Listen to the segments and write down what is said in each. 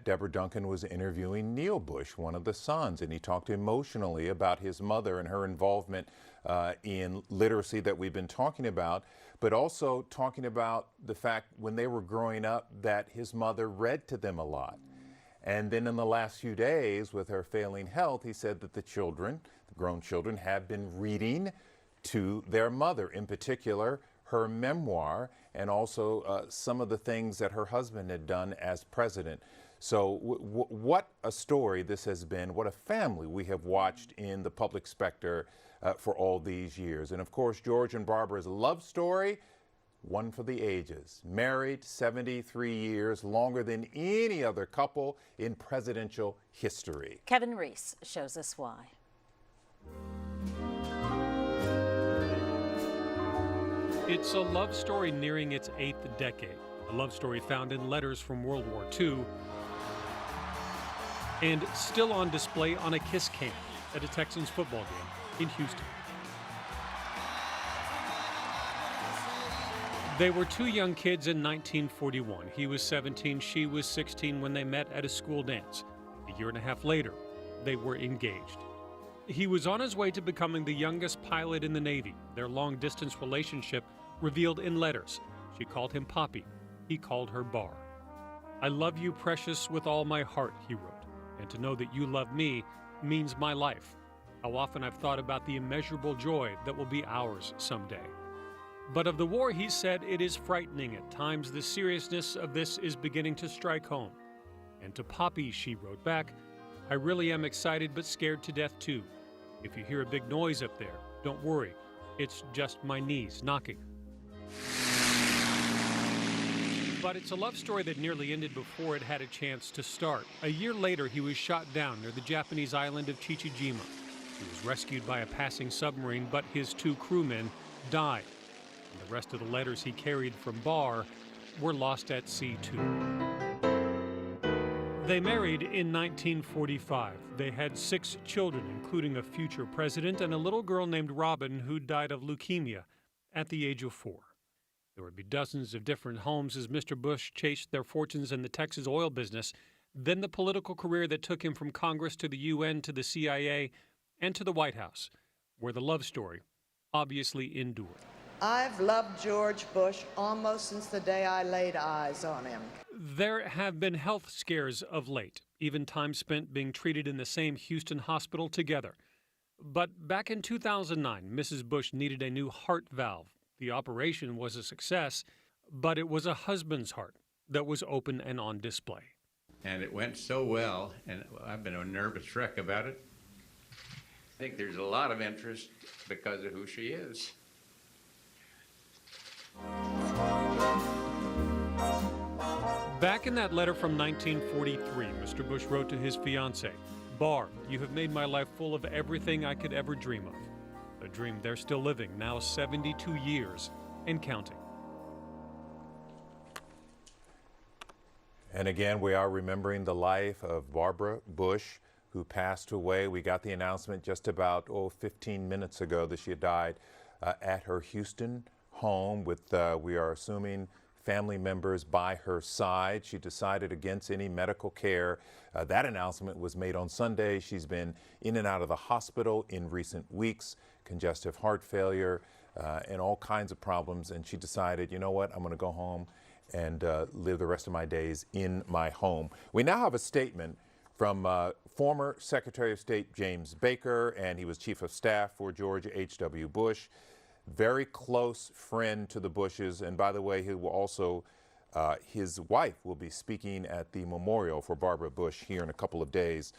Deborah Duncan was interviewing Neil Bush, one of the sons, and he talked emotionally about his mother and her involvement in literacy that we've been talking about, but also talking about the fact when they were growing up that his mother read to them a lot. And then in the last few days, with her failing health, he said that the children, the grown children, have been reading to their mother, in particular, her memoir, and also some of the things that her husband had done as president. So what a story this has been, what a family we have watched in the public specter for all these years. And of course, George and Barbara's love story, one for the ages. Married 73 years, longer than any other couple in presidential history. Kevin Reese shows us why. It's a love story nearing its 8th decade. A love story found in letters from World War II and still on display on a kiss cam at a Texans football game in Houston. They were two young kids in 1941. He was 17, she was 16 when they met at a school dance. A year and a half later, they were engaged. He was on his way to becoming the youngest pilot in the Navy. Their long-distance relationship revealed in letters. She called him Poppy. He called her Bar. "I love you, precious, with all my heart," he wrote. "And to know that you love me means my life. How often I've thought about the immeasurable joy that will be ours someday." But of the war, he said, it is frightening at times. The seriousness of this is beginning to strike home. And to Poppy, she wrote back, "I really am excited but scared to death too. If you hear a big noise up there, don't worry. It's just my knees knocking." But it's a love story that nearly ended before it had a chance to start. A year later, he was shot down near the Japanese island of Chichijima. He was rescued by a passing submarine, but his two crewmen died. And the rest of the letters he carried from Bar were lost at sea too. They married in 1945. They had 6 children, including a future president and a little girl named Robin who died of leukemia at the age of 4. There would be dozens of different homes as Mr. Bush chased their fortunes in the Texas oil business, then the political career that took him from Congress to the UN to the CIA and to the White House, where the love story obviously endured. I've loved George Bush almost since the day I laid eyes on him. There have been health scares of late, even time spent being treated in the same Houston hospital together. But back in 2009, Mrs. Bush needed a new heart valve. The operation was a success, but it was a husband's heart that was open and on display. And it went so well, and I've been a nervous wreck about it. I think there's a lot of interest because of who she is. Back in that letter from 1943, Mr. Bush wrote to his fiancée, "Bar, you have made my life full of everything I could ever dream of." A dream they're still living, now 72 years and counting. And again, we are remembering the life of Barbara Bush, who passed away. We got the announcement just about 15 minutes ago that she had died at her Houston home with, we are assuming, family members by her side. She decided against any medical care. That announcement was made on Sunday. She's been in and out of the hospital in recent weeks, congestive heart failure, and all kinds of problems. And she decided, you know what, I'm going to go home and live the rest of my days in my home. We now have a statement from former Secretary of State James Baker, and he was Chief of Staff for George H.W. Bush. Very close friend to the Bushes, and by the way, he will also, his wife will be speaking at the memorial for Barbara Bush here in a couple of days.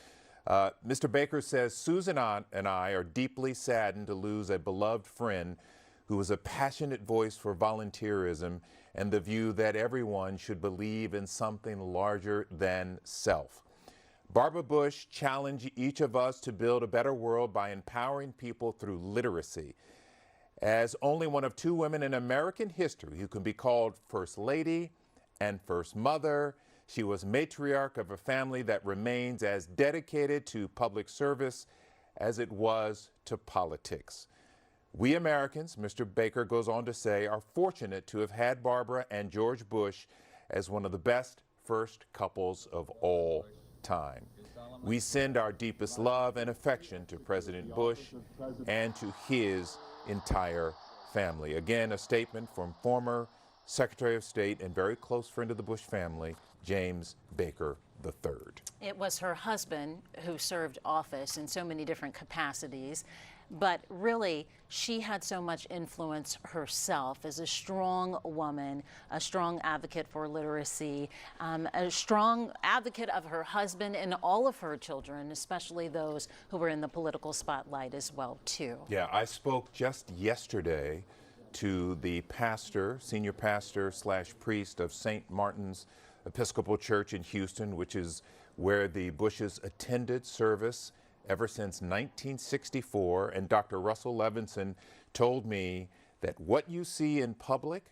Mr. Baker says, "Susan and I are deeply saddened to lose a beloved friend who was a passionate voice for volunteerism and the view that everyone should believe in something larger than self. Barbara Bush challenged each of us to build a better world by empowering people through literacy. As only one of 2 women in American history who can be called First Lady and First Mother, she was matriarch of a family that remains as dedicated to public service as it was to politics. We Americans," Mr. Baker goes on to say, "are fortunate to have had Barbara and George Bush as one of the best first couples of all time. We send our deepest love and affection to President Bush and to his entire family. Again, a statement from former Secretary of State and very close friend of the Bush family, James Baker III. It was her husband who served office in so many different capacities, but really she had so much influence herself as a strong woman, a strong advocate for literacy, a strong advocate of her husband and all of her children, especially those who were in the political spotlight as well, too. Yeah, I spoke just yesterday to the pastor, senior pastor / priest of St. Martin's Episcopal Church in Houston, which is where the Bushes attended service ever since 1964. And Dr. Russell Levinson told me that what you see in public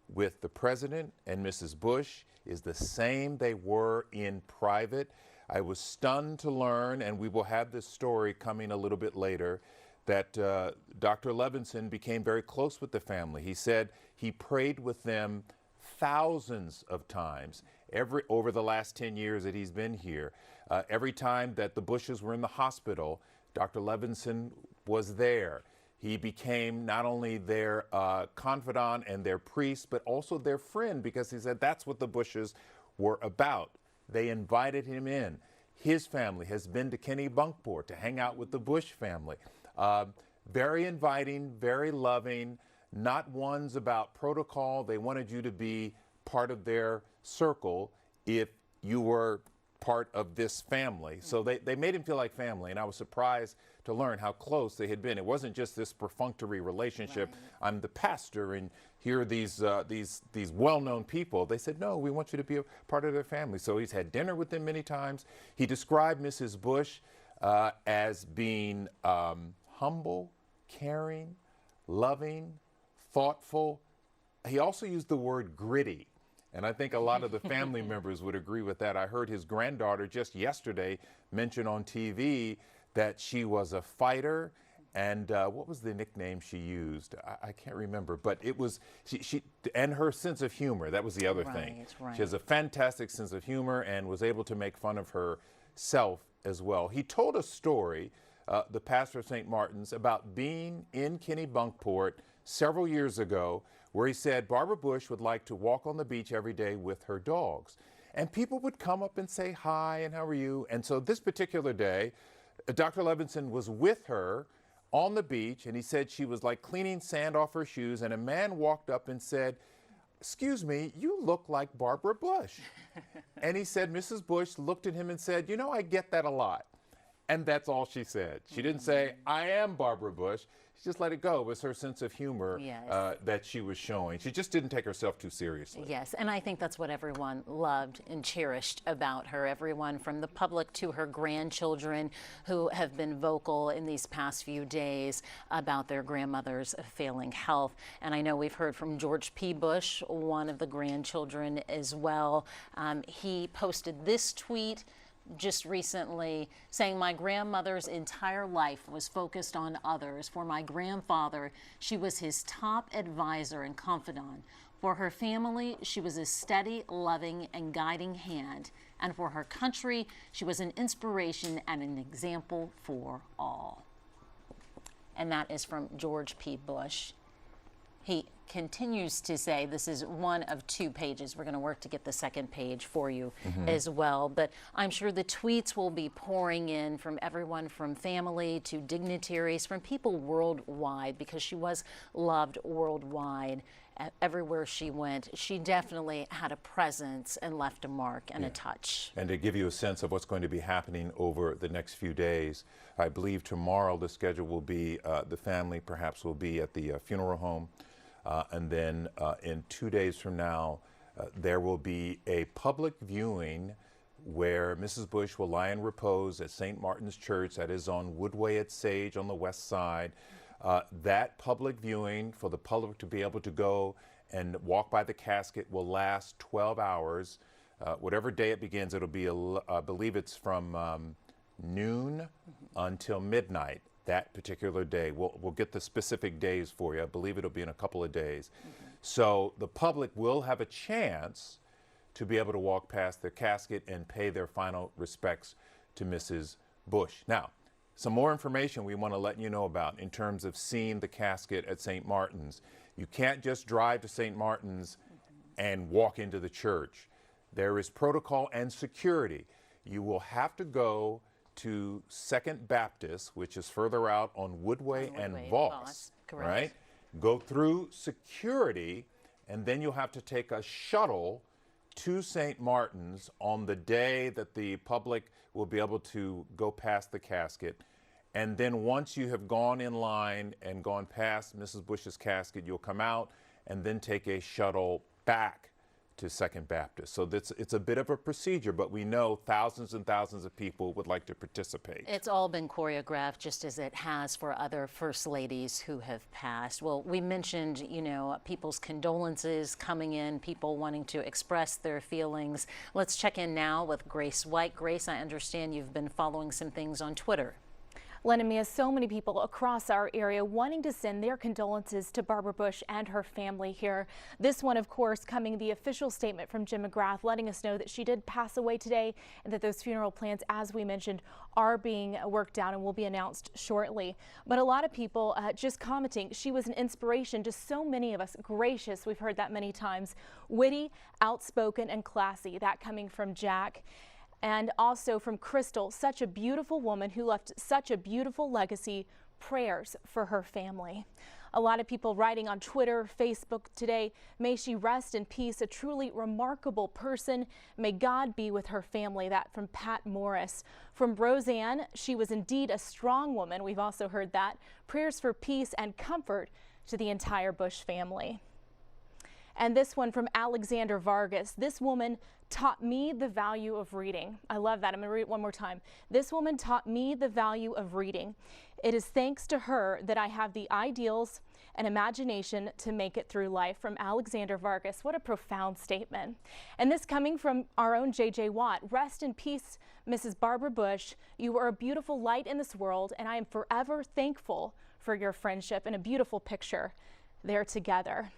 with the president and Mrs. Bush is the same they were in private. I was stunned to learn, and we will have this story coming a little bit later, that Dr. Levinson became very close with the family. He said he prayed with them thousands of times over the last 10 years that he's been here. Every time that the Bushes were in the hospital, Dr. Levinson was there. He became not only their confidant and their priest, but also their friend, because he said that's what the Bushes were about. They invited him in. His family has been to Kennebunkport to hang out with the Bush family. Very inviting, very loving, not ones about protocol. They wanted you to be part of their circle if you were part of this family. So they made him feel like family, and I was surprised to learn how close they had been. It wasn't just this perfunctory relationship. Right. I'm the pastor, and here are these well-known people. They said, no, we want you to be a part of their family. So he's had dinner with them many times. He described Mrs. Bush as being humble, caring, loving, thoughtful. He also used the word gritty. And I think a lot of the family members would agree with that. I heard his granddaughter just yesterday mention on TV that she was a fighter. And what was the nickname she used? I can't remember, but it was, she and her sense of humor. That was the other thing. Right. She has a fantastic sense of humor and was able to make fun of herself as well. He told a story, the pastor of St. Martin's, about being in Kennebunkport several years ago, where he said Barbara Bush would like to walk on the beach every day with her dogs. And people would come up and say hi and how are you? And so this particular day, Dr. Levinson was with her on the beach, and he said she was like cleaning sand off her shoes, and a man walked up and said, excuse me, you look like Barbara Bush. And he said Mrs. Bush looked at him and said, you know, I get that a lot. And that's all she said. She didn't say, I am Barbara Bush. She just let it go. It was her sense of humor that she was showing. She just didn't take herself too seriously. Yes, and I think that's what everyone loved and cherished about her. Everyone from the public to her grandchildren who have been vocal in these past few days about their grandmother's failing health. And I know we've heard from George P. Bush, one of the grandchildren as well. He posted this tweet just recently saying, my grandmother's entire life was focused on others. For my grandfather, she was his top advisor and confidant. For her family, she was a steady, loving, and guiding hand. And for her country, she was an inspiration and an example for all. And that is from George P. Bush. He continues to say, this is one of 2 pages. We're going to work to get the second page for you as well. But I'm sure the tweets will be pouring in from everyone from family to dignitaries, from people worldwide, because she was loved worldwide. Everywhere she went, she definitely had a presence and left a mark and a touch. And to give you a sense of what's going to be happening over the next few days, I believe tomorrow the schedule will be, the family perhaps will be at the funeral home. And then in 2 days from now, there will be a public viewing where Mrs. Bush will lie in repose at St. Martin's Church, that is on Woodway at Sage on the west side. That public viewing for the public to be able to go and walk by the casket will last 12 hours. Whatever day it begins, it'll be, I believe it's from noon until midnight. That particular day. We'll get the specific days for you. I believe it'll be in a couple of days. So the public will have a chance to be able to walk past their casket and pay their final respects to Mrs. Bush. Now, some more information we want to let you know about in terms of seeing the casket at St. Martin's. You can't just drive to St. Martin's and walk into the church. There is protocol and security. You will have to go to Second Baptist, which is further out on Woodway and Voss, correct. right? Go through security, and then you'll have to take a shuttle to St. Martin's on the day that the public will be able to go past the casket. And then once you have gone in line and gone past Mrs. Bush's casket, you'll come out and then take a shuttle back to Second Baptist. So it's a bit of a procedure, but we know thousands and thousands of people would like to participate. It's all been choreographed, just as it has for other first ladies who have passed. Well, we mentioned, you know, people's condolences coming in, people wanting to express their feelings. Let's check in now with Grace White. Grace, I understand you've been following some things on Twitter. Len, Mia, so many people across our area wanting to send their condolences to Barbara Bush and her family here. This one, of course, coming the official statement from Jim McGrath, letting us know that she did pass away today and that those funeral plans, as we mentioned, are being worked out and will be announced shortly. But a lot of people just commenting, she was an inspiration to so many of us. Gracious, we've heard that many times. Witty, outspoken, and classy. That coming from Jack. And also from Crystal, such a beautiful woman who left such a beautiful legacy. Prayers for her family. A lot of people writing on Twitter, Facebook today, may she rest in peace, a truly remarkable person. May God be with her family. That from Pat Morris. From Roseanne, she was indeed a strong woman. We've also heard that. Prayers for peace and comfort to the entire Bush family. And this one from Alexander Vargas. This woman taught me the value of reading. I love that. I'm going to read it one more time. This woman taught me the value of reading. It is thanks to her that I have the ideals and imagination to make it through life. From Alexander Vargas. What a profound statement. And this coming from our own J.J. Watt. Rest in peace, Mrs. Barbara Bush. You are a beautiful light in this world, and I am forever thankful for your friendship. And a beautiful picture there together.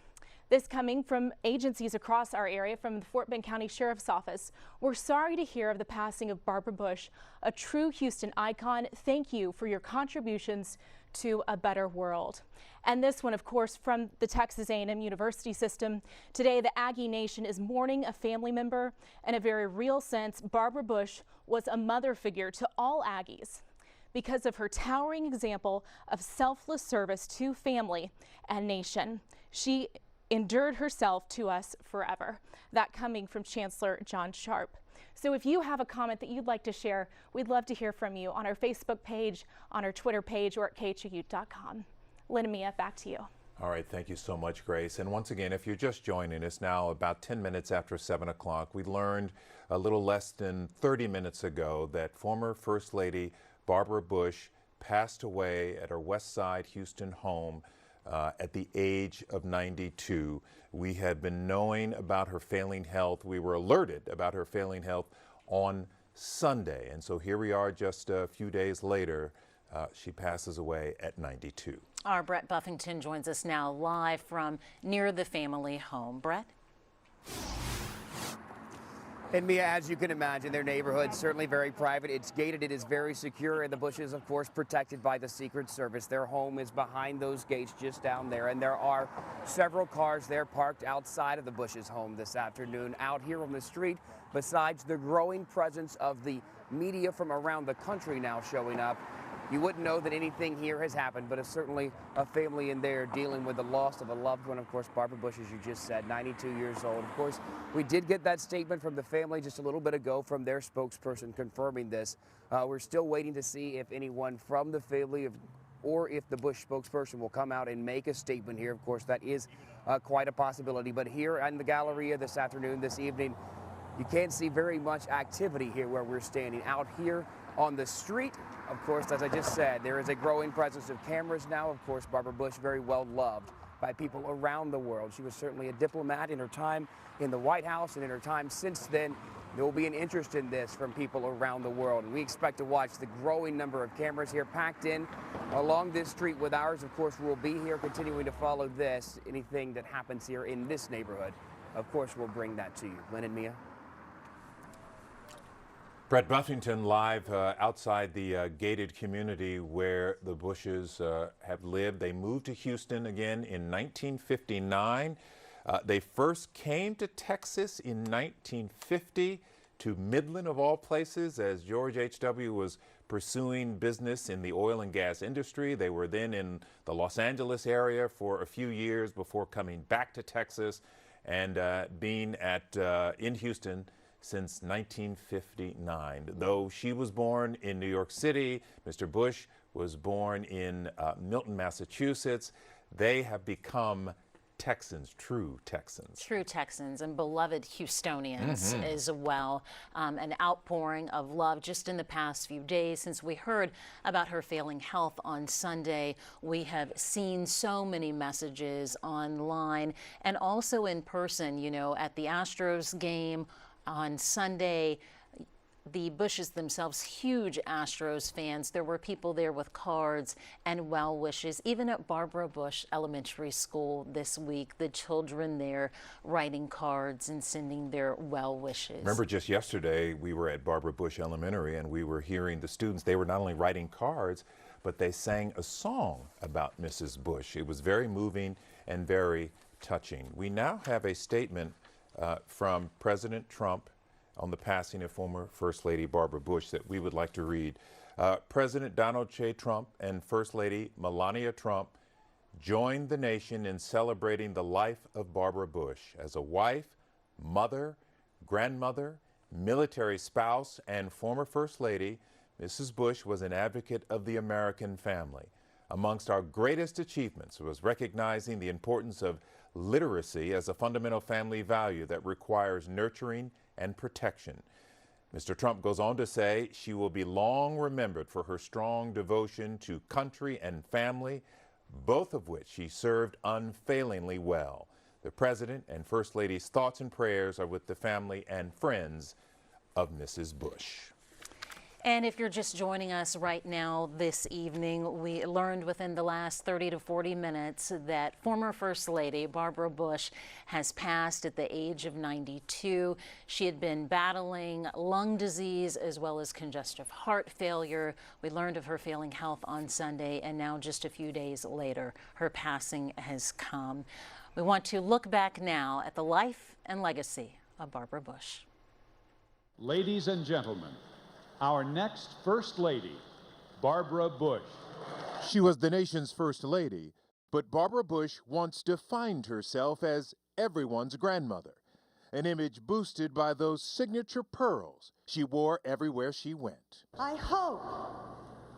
This coming from agencies across our area, from the Fort Bend County Sheriff's Office. We're sorry to hear of the passing of Barbara Bush, a true Houston icon. Thank you for your contributions to a better world. And this one, of course, from the Texas A&M University system. Today, the Aggie Nation is mourning a family member. In a very real sense, Barbara Bush was a mother figure to all Aggies because of her towering example of selfless service to family and nation. She endured herself to us forever. That coming from Chancellor John Sharp. So if you have a comment that you'd like to share, we'd love to hear from you on our Facebook page, on our Twitter page, or at KHOU.com. Lynn and Mia, back to you. All right, thank you so much, Grace. And once again, if you're just joining us now, about 10 minutes after 7 o'clock, we learned a little less than 30 minutes ago that former First Lady Barbara Bush passed away at her West Side Houston home at the age of 92. We had been knowing about her failing health. We were alerted about her failing health on Sunday. And so here we are just a few days later. She passes away at 92. Our Brett Buffington joins us now live from near the family home. Brett? And Mia, as you can imagine, their neighborhood's certainly very private. It's gated, it is very secure, and the Bushes, of course, protected by the Secret Service. Their home is behind those gates just down there, and there are several cars there parked outside of the Bushes' home this afternoon, out here on the street, besides the growing presence of the media from around the country now showing up. You wouldn't know that anything here has happened, but it's certainly a family in there dealing with the loss of a loved one. Of course, Barbara Bush, as you just said, 92 years old. Of course, we did get that statement from the family just a little bit ago from their spokesperson confirming this. We're still waiting to see if anyone from the family or if the Bush spokesperson will come out and make a statement here. Of course, that is quite a possibility. But here in the Galleria this afternoon, this evening, you can't see very much activity here where we're standing. Out here on the street, of course, as I just said, there is a growing presence of cameras now. Of course, Barbara Bush, very well loved by people around the world. She was certainly a diplomat in her time in the White House, and in her time since then, there will be an interest in this from people around the world. And we expect to watch the growing number of cameras here packed in along this street with ours. Of course, we'll be here continuing to follow anything that happens here in this neighborhood of course, we'll bring that to you. Lynn and Mia? Brett Buffington live outside the gated community where the Bushes have lived. They moved to Houston again in 1959. They first came to Texas in 1950, to Midland of all places, as George H.W. was pursuing business in the oil and gas industry. They were then in the Los Angeles area for a few years before coming back to Texas and being in Houston since 1959. Though she was born in New York City, Mr. Bush was born in Milton, Massachusetts. They have become Texans, true Texans. True Texans and beloved Houstonians as well. An outpouring of love just in the past few days since we heard about her failing health on Sunday. We have seen so many messages online and also in person, you know, at the Astros game on Sunday. The Bushes themselves, huge Astros fans. There were people there with cards and well wishes. Even at Barbara Bush Elementary School this week, the children there writing cards and sending their well wishes. Remember just yesterday we were at Barbara Bush Elementary and we were hearing the students. They were not only writing cards, but they sang a song about Mrs. Bush. It was very moving and very touching. We now have a statement from President Trump on the passing of former First Lady Barbara Bush that we would like to read. President Donald J. Trump and First Lady Melania Trump joined the nation in celebrating the life of Barbara Bush as a wife, mother, grandmother, military spouse, and former First Lady. Mrs. Bush was an advocate of the American family. Amongst our greatest achievements was recognizing the importance of literacy as a fundamental family value that requires nurturing and protection. Mr. Trump goes on to say she will be long remembered for her strong devotion to country and family, both of which she served unfailingly well. The President and First Lady's thoughts and prayers are with the family and friends of Mrs. Bush. And if you're just joining us right now this evening, we learned within the last 30 to 40 minutes that former First Lady Barbara Bush has passed at the age of 92. She had been battling lung disease as well as congestive heart failure. We learned of her failing health on Sunday, and now just a few days later, her passing has come. We want to look back now at the life and legacy of Barbara Bush. Ladies and gentlemen, our next First Lady, Barbara Bush. She was the nation's First Lady, but Barbara Bush once defined herself as everyone's grandmother, an image boosted by those signature pearls she wore everywhere she went. I hope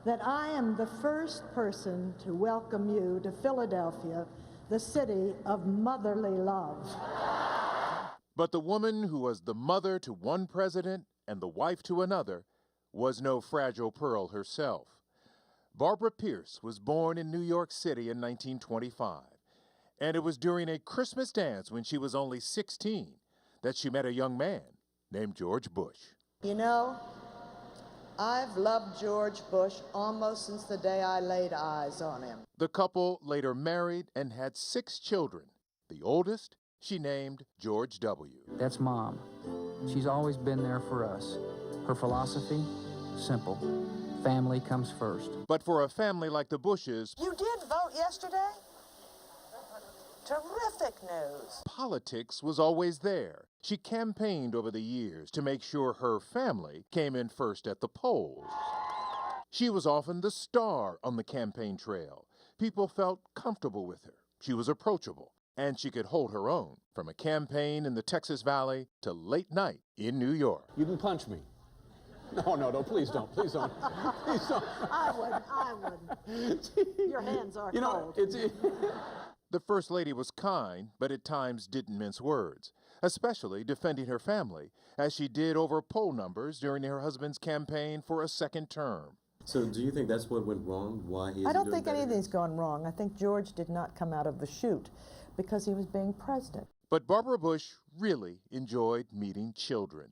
that I am the first person to welcome you to Philadelphia, the city of motherly love. But the woman who was the mother to one president and the wife to another was no fragile pearl herself. Barbara Pierce was born in New York City in 1925, and it was during a Christmas dance when she was only 16 that she met a young man named George Bush. You know, I've loved George Bush almost since the day I laid eyes on him. The couple later married and had 6 children. The oldest she named George W. That's Mom. She's always been there for us. Her philosophy? Simple. Family comes first. But for a family like the Bushes, You did vote yesterday? Terrific news. politics was always there. She campaigned over the years to make sure her family came in first at the polls. She was often the star on the campaign trail. People felt comfortable with her. She was approachable, and she could hold her own, from a campaign in the Texas Valley to late night in New York. You can punch me. No, please don't. Please don't. Please don't. I wouldn't. Your hands are You know, cold. The First Lady was kind, but at times didn't mince words, especially defending her family, as she did over poll numbers during her husband's campaign for a second term. So do you think that's what went wrong? Why he? I don't think anything's gone wrong. I think George did not come out of the chute because he was being president. But Barbara Bush really enjoyed meeting children,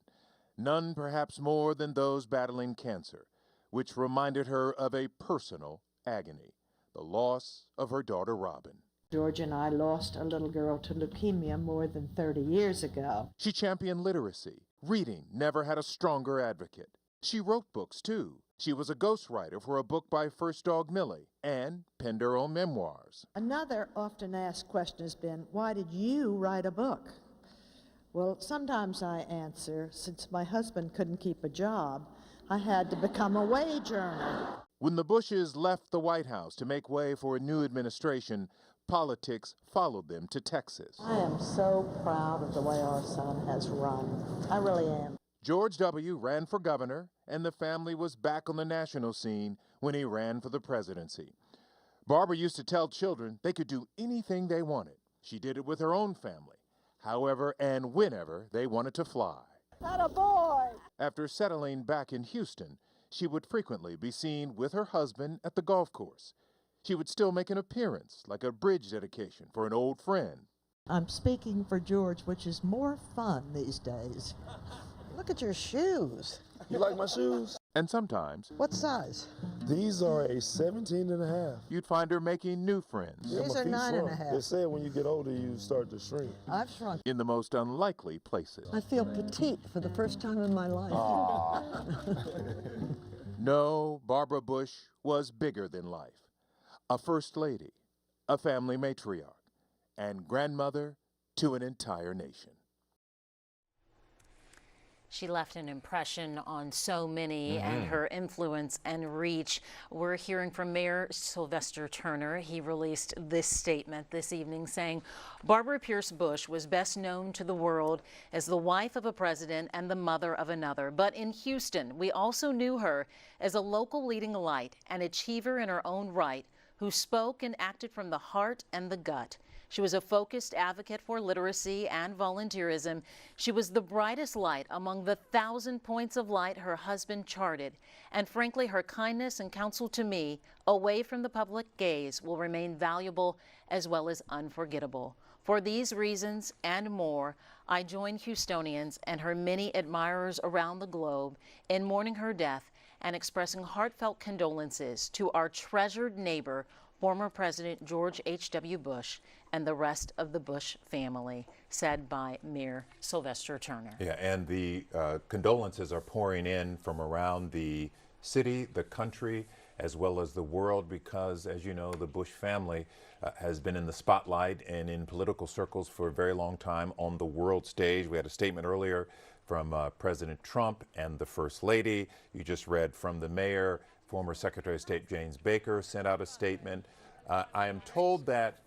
none perhaps more than those battling cancer, which reminded her of a personal agony, the loss of her daughter Robin. George and I lost a little girl to leukemia more than 30 years ago. She championed literacy. Reading never had a stronger advocate. She wrote books, too. She was a ghostwriter for a book by First Dog Millie and penned her own memoirs. Another often asked question has been, why did you write a book? Well, sometimes I answer, since my husband couldn't keep a job, I had to become a wage earner. When the Bushes left the White House to make way for a new administration, politics followed them to Texas. I am so proud of the way our son has run. I really am. George W. ran for governor, and the family was back on the national scene when he ran for the presidency. Barbara used to tell children they could do anything they wanted. She did it with her own family, however and whenever they wanted to fly. Atta boy! After settling back in Houston, she would frequently be seen with her husband at the golf course. She would still make an appearance, like a bridge dedication for an old friend. I'm speaking for George, which is more fun these days. Look at your shoes. You like my shoes? And sometimes, What size? These are a 17 and a half. you'd find her making new friends Yeah, These my are feet 9 and a shrunk. half. They said when you get older, you start to shrink. I've shrunk. in the most unlikely places. I feel petite for the first time in my life. No, Barbara Bush was bigger than life. A first lady, a family matriarch, and grandmother to an entire nation. She left an impression on so many, and her influence and reach. We're hearing from Mayor Sylvester Turner. He released this statement this evening saying, Barbara Pierce Bush was best known to the world as the wife of a president and the mother of another. But in Houston, we also knew her as a local leading light, an achiever in her own right, who spoke and acted from the heart and the gut. She was a focused advocate for literacy and volunteerism. She was the brightest light among the 1,000 points of light her husband charted. And frankly, her kindness and counsel to me, away from the public gaze, will remain valuable as well as unforgettable. For these reasons and more, I join Houstonians and her many admirers around the globe in mourning her death and expressing heartfelt condolences to our treasured neighbor, former President George H.W. Bush, and the rest of the Bush family, said by Mayor Sylvester Turner. Yeah, and the condolences are pouring in from around the city, the country, as well as the world, because, as you know, the Bush family has been in the spotlight and in political circles for a very long time on the world stage. We had a statement earlier from President Trump and the First Lady. You just read from the mayor. Former Secretary of State James Baker sent out a statement. I am told that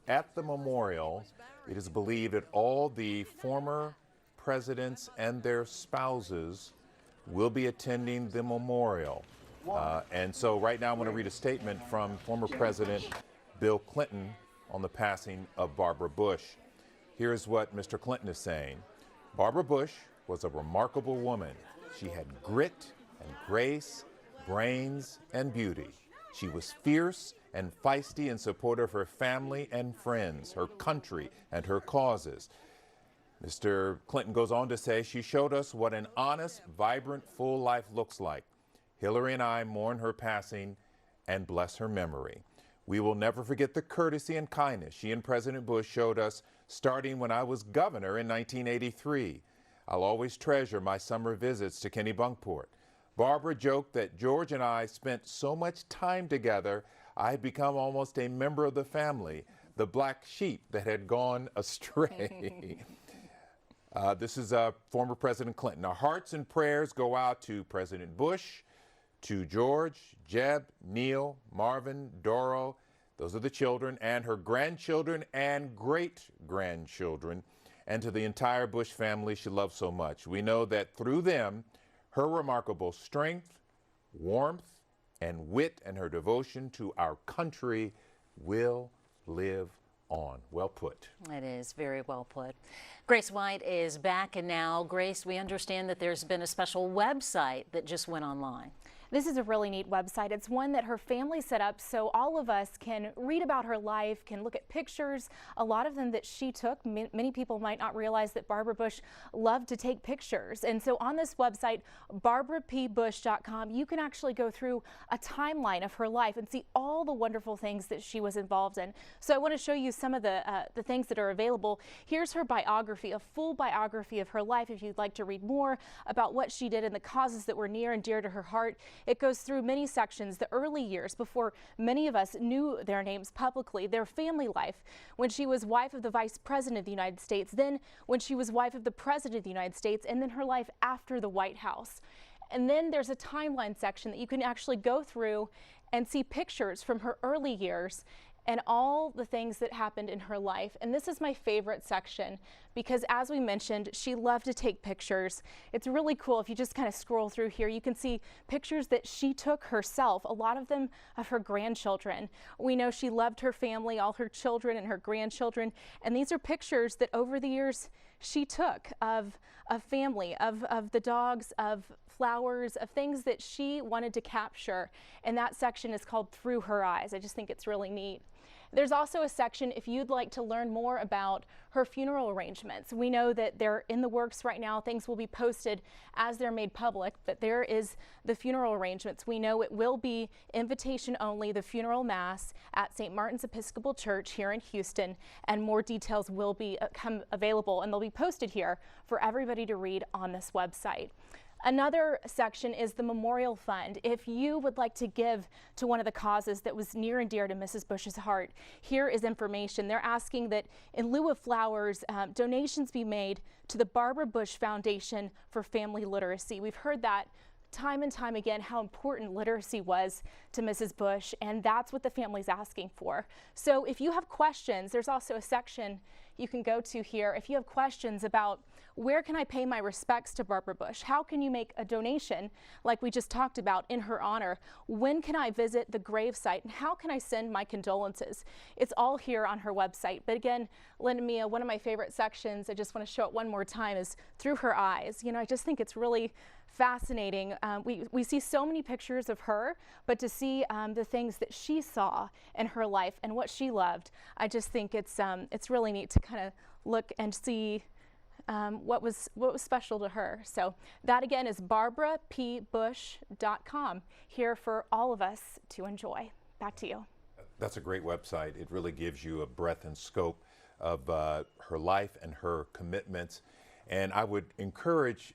at the memorial, it is believed that all the former presidents and their spouses will be attending the memorial. And so right now I want to read a statement from former President Bill Clinton on the passing of Barbara Bush. Here's what Mr. Clinton is saying. Barbara Bush was a remarkable woman. She had grit and grace, brains and beauty. She was fierce and feisty in support of her family and friends, her country and her causes. Mr. Clinton goes on to say, she showed us what an honest, vibrant, full life looks like. Hillary and I mourn her passing and bless her memory. We will never forget the courtesy and kindness she and President Bush showed us starting when I was governor in 1983. I'll always treasure my summer visits to Kennebunkport. Barbara joked that George and I spent so much time together, I had become almost a member of the family, the black sheep that had gone astray. This is former President Clinton. Our hearts and prayers go out to President Bush, to George, Jeb, Neil, Marvin, Doro, those are the children, and her grandchildren and great-grandchildren, and to the entire Bush family she loved so much. We know that through them, her remarkable strength, warmth, and wit, and her devotion to our country will live on. Well put. It is very well put. Grace White is back, and now, Grace, we understand that there's been a special website that just went online. This is a really neat website. It's one that her family set up so all of us can read about her life, can look at pictures, a lot of them that she took. Many people might not realize that Barbara Bush loved to take pictures. And so on this website, barbarapbush.com, you can actually go through a timeline of her life and see all the wonderful things that she was involved in. So I want to show you some of the things that are available. Here's her biography, a full biography of her life if you'd like to read more about what she did and the causes that were near and dear to her heart. It goes through many sections, the early years before many of us knew their names publicly, their family life, when she was wife of the Vice President of the United States, then when she was wife of the President of the United States, and then her life after the White House. And then there's a timeline section that you can actually go through and see pictures from her early years and all the things that happened in her life. And this is my favorite section because, as we mentioned, she loved to take pictures. It's really cool. If you just kind of scroll through here, you can see pictures that she took herself, a lot of them of her grandchildren. We know she loved her family, all her children and her grandchildren, and these are pictures that over the years she took of family, of the dogs, of flowers, of things that she wanted to capture. And that section is called Through Her Eyes. I just think it's really neat. There's also a section if you'd like to learn more about her funeral arrangements. We know that they're in the works right now. Things will be posted as they're made public, but there is the funeral arrangements. We know it will be invitation only, the funeral mass at St. Martin's Episcopal Church here in Houston, and more details will be available, and they'll be posted here for everybody to read on this website. Another section is the Memorial Fund. If you would like to give to one of the causes that was near and dear to Mrs. Bush's heart, here is information. They're asking that in lieu of flowers, donations be made to the Barbara Bush Foundation for Family Literacy. We've heard that time and time again, how important literacy was to Mrs. Bush, and that's what the family's asking for. So if you have questions, there's also a section you can go to here. If you have questions about where can I pay my respects to Barbara Bush? How can you make a donation like we just talked about in her honor? When can I visit the gravesite? And how can I send my condolences? It's all here on her website. But again, Linda Mia, one of my favorite sections, I just want to show it one more time, is Through Her Eyes. You know, I just think it's really fascinating. We see so many pictures of her, but to see the things that she saw in her life and what she loved, I just think it's really neat to kind of look and see what was special to her. So that again is barbarapbush.com, here for all of us to enjoy. Back to you. That's a great website. It really gives you a breadth and scope of her life and her commitments. And I would encourage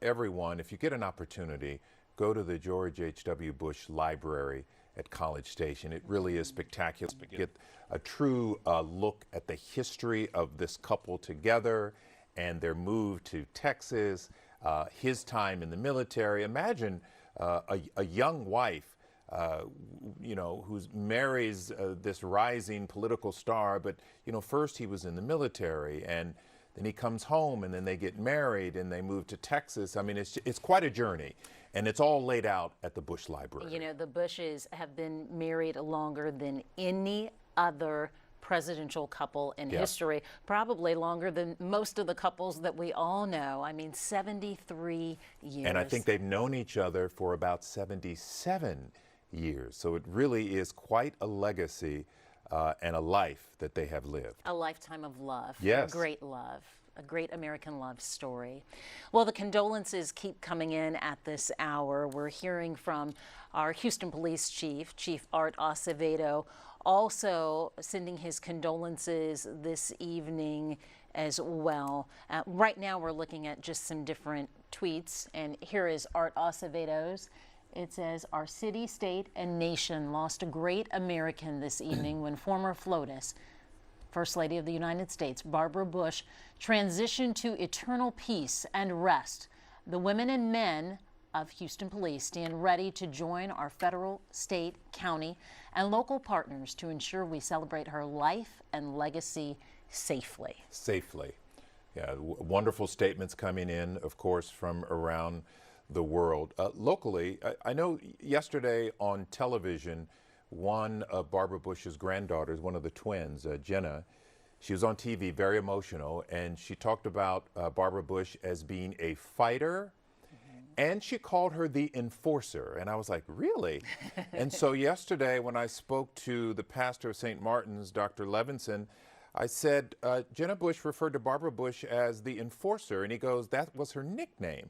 everyone, if you get an opportunity, go to the George H.W. Bush Library at College Station. It really is spectacular to get a true look at the history of this couple together and their move to Texas, his time in the military. Imagine a young wife, you know, who marries this rising political star, but, you know, first he was in the military, and then he comes home, and then they get married, and they move to Texas. I mean, it's quite a journey, and it's all laid out at the Bush Library. You know, the Bushes have been married longer than any other presidential couple in history, probably longer than most of the couples that we all know. I mean, 73 years. And I think they've known each other for about 77 years. So it really is quite a legacy and a life that they have lived. A lifetime of love. Yes. A great love. A great American love story. Well, the condolences keep coming in at this hour. We're hearing from our Houston Police Chief, Chief Art Acevedo, also sending his condolences this evening as well. Right now we're looking at just some different tweets, and here is Art Acevedo's. It says, our city, state, and nation lost a great American this evening when former FLOTUS, First Lady of the United States, Barbara Bush, transitioned to eternal peace and rest. The women and men of Houston Police stand ready to join our federal, state, county, and local partners to ensure we celebrate her life and legacy safely. Safely. Yeah, wonderful statements coming in, of course, from around the world. Locally, I know yesterday on television, one of Barbara Bush's granddaughters, one of the twins, Jenna, she was on TV, very emotional, and she talked about Barbara Bush as being a fighter And she called her the enforcer. And I was like, really? And so yesterday when I spoke to the pastor of St. Martin's, Dr. Levinson, I said, Jenna Bush referred to Barbara Bush as the enforcer. And he goes, that was her nickname.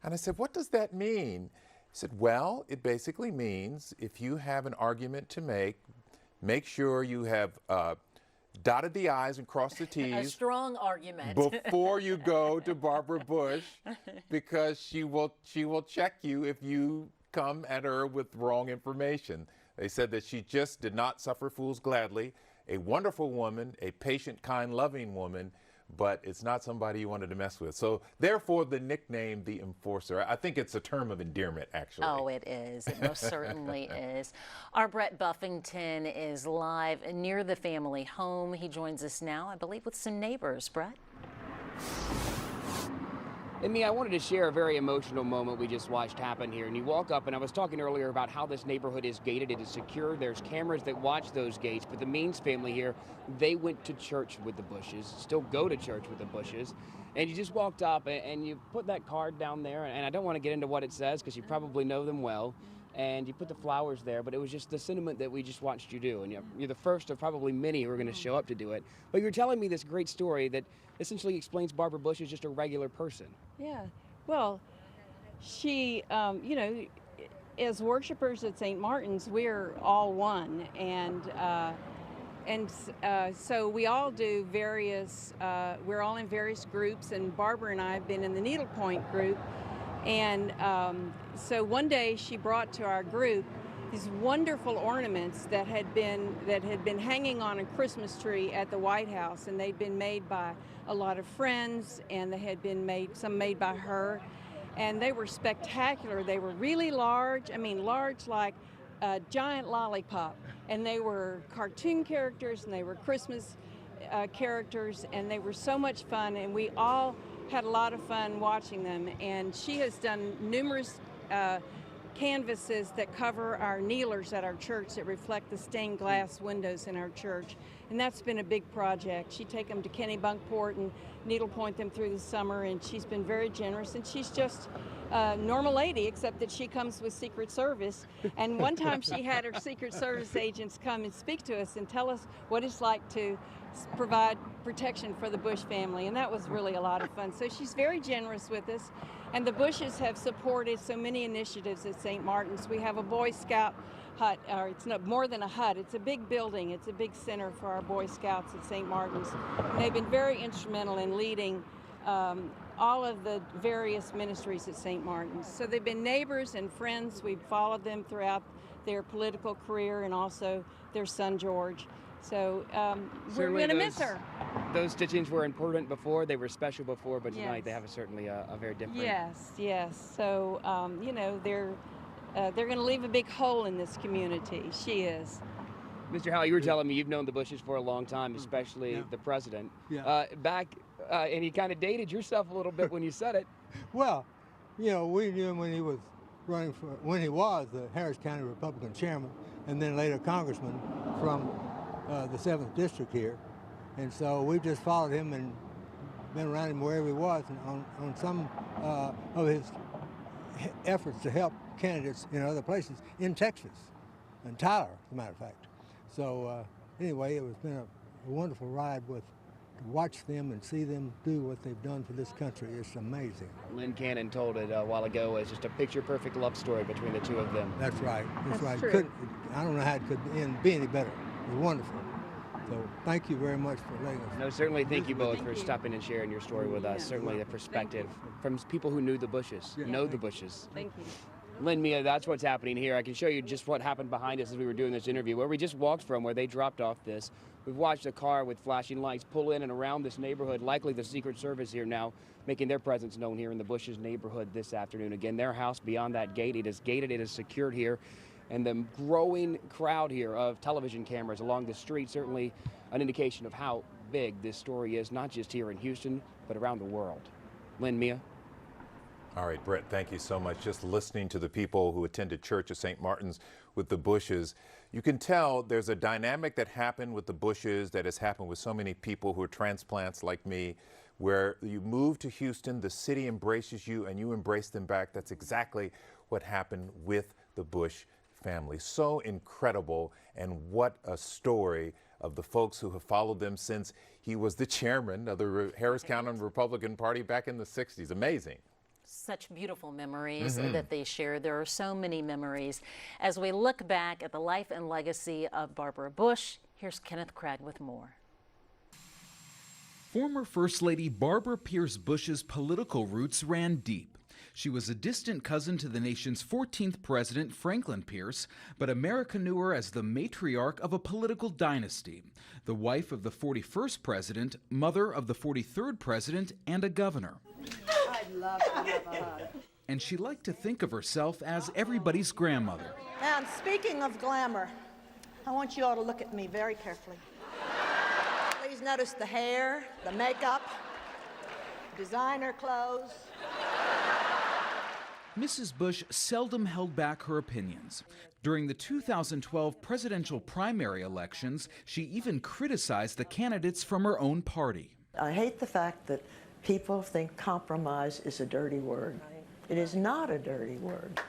And I said, what does that mean? He said, well, it basically means if you have an argument to make sure you have dotted the I's and crossed the T's. A strong argument. Before you go to Barbara Bush, because she will check you if you come at her with wrong information. They said that she just did not suffer fools gladly. A wonderful woman, a patient, kind, loving woman, but it's not somebody you wanted to mess with. So therefore the nickname, the enforcer. I think it's a term of endearment, actually. Oh, it is. It most certainly is. Our Brett Buffington is live near the family home. He joins us now, I believe, with some neighbors. Brett? And me, I wanted to share a very emotional moment we just watched happen here. And you walk up, and I was talking earlier about how this neighborhood is gated. It is secure. There's cameras that watch those gates. But the Means family here, they went to church with the Bushes, still go to church with the Bushes. And you just walked up, and you put that card down there. And I don't want to get into what it says because you probably know them well. And you put the flowers there, but it was just the sentiment that we just watched you do. And you're the first of probably many who are going to show up to do it. But you're telling me this great story that essentially explains Barbara Bush as just a regular person. Yeah, well, she, you know, as worshipers at St. Martin's, we're all one. And so we all do various, we're all in various groups, and Barbara and I have been in the Needlepoint group. And so one day she brought to our group these wonderful ornaments that had been hanging on a Christmas tree at the White House, and they'd been made by a lot of friends, and they had been some made by her, and they were spectacular. They were really large. I mean, large like a giant lollipop, and they were cartoon characters, and they were Christmas characters, and they were so much fun, and we all had a lot of fun watching them. And she has done numerous canvases that cover our kneelers at our church that reflect the stained glass windows in our church. And that's been a big project. She'd take them to Kennebunkport and needlepoint them through the summer, and she's been very generous. And she's just a normal lady, except that she comes with Secret Service. And one time she had her Secret Service agents come and speak to us and tell us what it's like to provide protection for the Bush family, and that was really a lot of fun. So she's very generous with us, and the Bushes have supported so many initiatives at St. Martin's. We have a Boy Scout hut, or it's not more than a hut, it's a big building, it's a big center for our Boy Scouts at St. Martin's. And they've been very instrumental in leading all of the various ministries at St. Martin's. So they've been neighbors and friends. We've followed them throughout their political career and also their son George. So we're going to miss her. Those stitchings were important before, they were special before, but tonight they have certainly a very different. Yes. So, you know, they're going to leave a big hole in this community. She is. Mr. Howell, you were telling me you've known the Bushes for a long time, especially the president. And you kind of dated yourself a little bit when you said it. Well, you know, we knew him when he was when he was the Harris County Republican chairman, and then later congressman from the 7th District here. And so we just followed him and been around him wherever he was, and on some of his efforts to help candidates in other places, in Texas, and Tyler, as a matter of fact. So anyway, it's been a wonderful ride to watch them and see them do what they've done for this country. It's amazing. Lynn Cannon told it a while ago as just a picture-perfect love story between the two of them. That's right. That's right. True. I don't know how it could be any better. It's wonderful. So thank you very much for letting us. No, certainly thank you both for stopping and sharing your story with us. Certainly the perspective from people who knew the Bushes, know the Bushes. Thank you. Lynn, Mia, that's what's happening here. I can show you just what happened behind us as we were doing this interview, where we just walked from, where they dropped off this. We've watched a car with flashing lights pull in and around this neighborhood, likely the Secret Service here now, making their presence known here in the Bushes neighborhood this afternoon. Again, their house beyond that gate, it is gated, it is secured here. And the growing crowd here of television cameras along the street, certainly an indication of how big this story is, not just here in Houston, but around the world. Lynn, Mia? All right, Brett, thank you so much. Just listening to the people who attended church at St. Martin's with the Bushes, you can tell there's a dynamic that happened with the Bushes that has happened with so many people who are transplants like me, where you move to Houston, the city embraces you and you embrace them back. That's exactly what happened with the Bush family. So incredible, and what a story of the folks who have followed them since he was the chairman of the Harris County Republican Party back in the 60s. Amazing. Such beautiful memories that they share. There are so many memories. As we look back at the life and legacy of Barbara Bush, here's Kenneth Craig with more. Former First Lady Barbara Pierce Bush's political roots ran deep. She was a distant cousin to the nation's 14th president, Franklin Pierce, but America knew her as the matriarch of a political dynasty, the wife of the 41st president, mother of the 43rd president, and a governor. I'd love to have a hug. And she liked to think of herself as everybody's grandmother. And speaking of glamour, I want you all to look at me very carefully. Please notice the hair, the makeup, designer clothes. Mrs. Bush seldom held back her opinions. During the 2012 presidential primary elections, she even criticized the candidates from her own party. I hate the fact that people think compromise is a dirty word. It is not a dirty word.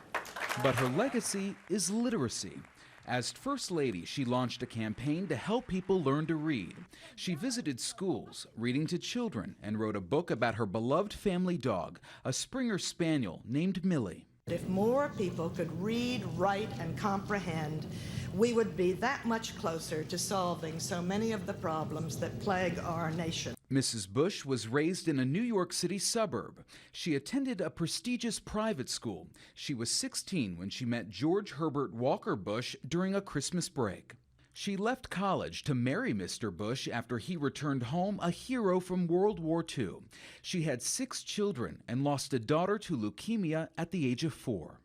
But her legacy is literacy. As First Lady, she launched a campaign to help people learn to read. She visited schools, reading to children, and wrote a book about her beloved family dog, a Springer Spaniel named Millie. If more people could read, write, and comprehend, we would be that much closer to solving so many of the problems that plague our nation. Mrs. Bush was raised in a New York City suburb. She attended a prestigious private school. She was 16 when she met George Herbert Walker Bush during a Christmas break. She left college to marry Mr. Bush after he returned home a hero from World War II. She had 6 children and lost a daughter to leukemia at the age of 4.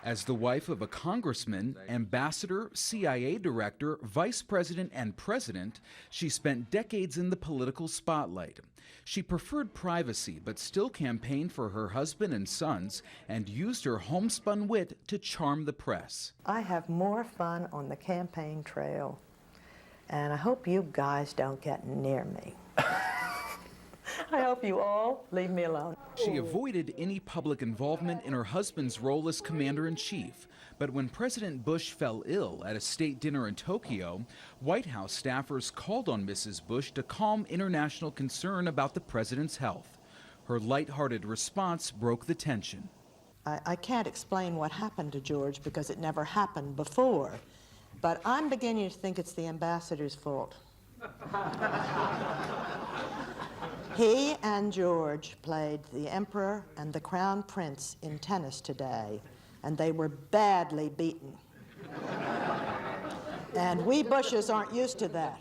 As the wife of a congressman, ambassador, CIA director, vice president, and president, she spent decades in the political spotlight. She preferred privacy, but still campaigned for her husband and sons and used her homespun wit to charm the press. I have more fun on the campaign trail, and I hope you guys don't get near me. I hope you all leave me alone. She avoided any public involvement in her husband's role as commander-in-chief. But when President Bush fell ill at a state dinner in Tokyo, White House staffers called on Mrs. Bush to calm international concern about the president's health. Her lighthearted response broke the tension. I can't explain what happened to George because it never happened before, but I'm beginning to think it's the ambassador's fault. He and George played the Emperor and the Crown Prince in tennis today, and they were badly beaten. And we Bushes aren't used to that.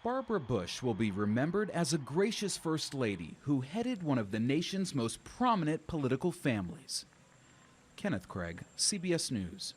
Barbara Bush will be remembered as a gracious First Lady who headed one of the nation's most prominent political families. Kenneth Craig, CBS News.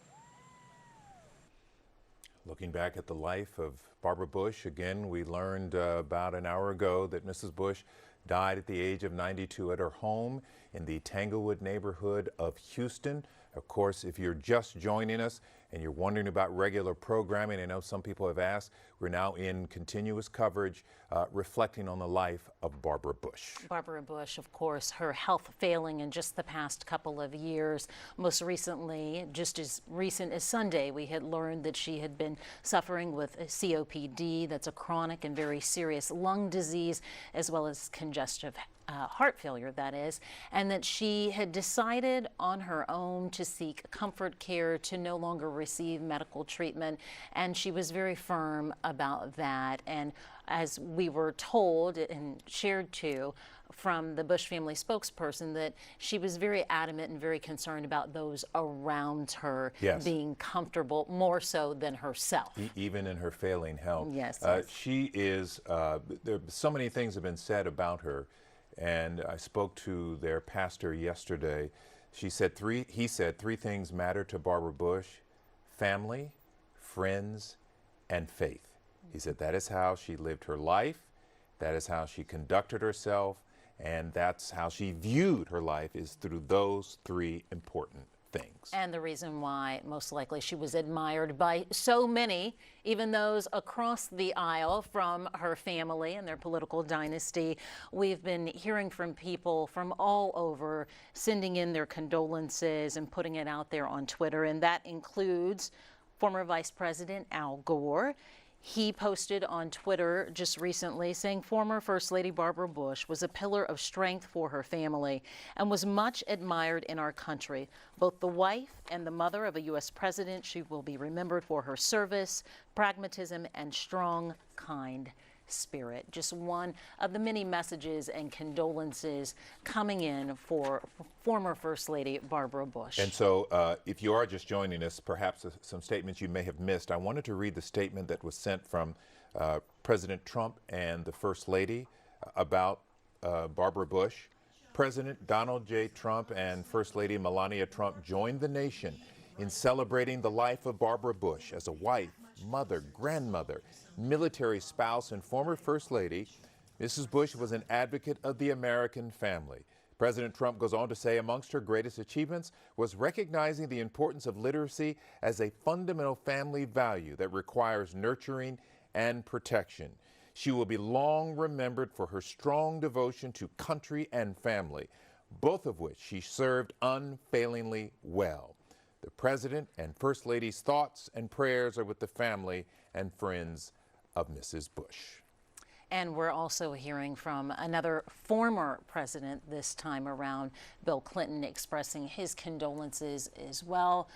Looking back at the life of Barbara Bush, again, we learned about an hour ago that Mrs. Bush died at the age of 92 at her home in the Tanglewood neighborhood of Houston. Of course, if you're just joining us and you're wondering about regular programming, I know some people have asked, we're now in continuous coverage reflecting on the life of Barbara Bush. Barbara Bush, of course, her health failing in just the past couple of years. Most recently, just as recent as Sunday, we had learned that she had been suffering with COPD, that's a chronic and very serious lung disease, as well as congestive heart failure, that is, and that she had decided on her own to seek comfort care, to no longer receive medical treatment, and she was very firm about that. And as we were told and shared to from the Bush family spokesperson, that she was very adamant and very concerned about those around her being comfortable more so than herself. Even in her failing health. Yes. She is, there so many things have been said about her. And I spoke to their pastor yesterday. He said three things matter to Barbara Bush: family, friends, and faith. He said that is how she lived her life, that is how she conducted herself, and that's how she viewed her life, is through those 3 important things. And the reason why, most likely, she was admired by so many, even those across the aisle from her family and their political dynasty. We've been hearing from people from all over, sending in their condolences and putting it out there on Twitter, and that includes former Vice President Al Gore. He posted on Twitter just recently saying former First Lady Barbara Bush was a pillar of strength for her family and was much admired in our country. Both the wife and the mother of a U.S. president, she will be remembered for her service, pragmatism, and strong, kind spirit. Just one of the many messages and condolences coming in for former First Lady Barbara Bush. And so if you are just joining us, perhaps some statements you may have missed. I wanted to read the statement that was sent from President Trump and the First Lady about Barbara Bush. President Donald J. Trump and First Lady Melania Trump joined the nation in celebrating the life of Barbara Bush as a wife, mother, grandmother, military spouse, and former First Lady. Mrs. Bush was an advocate of the American family. President Trump goes on to say amongst her greatest achievements was recognizing the importance of literacy as a fundamental family value that requires nurturing and protection. She will be long remembered for her strong devotion to country and family, both of which she served unfailingly well. The President and First Lady's thoughts and prayers are with the family and friends of Mrs. Bush. And we're also hearing from another former president this time around, Bill Clinton, expressing his condolences as well,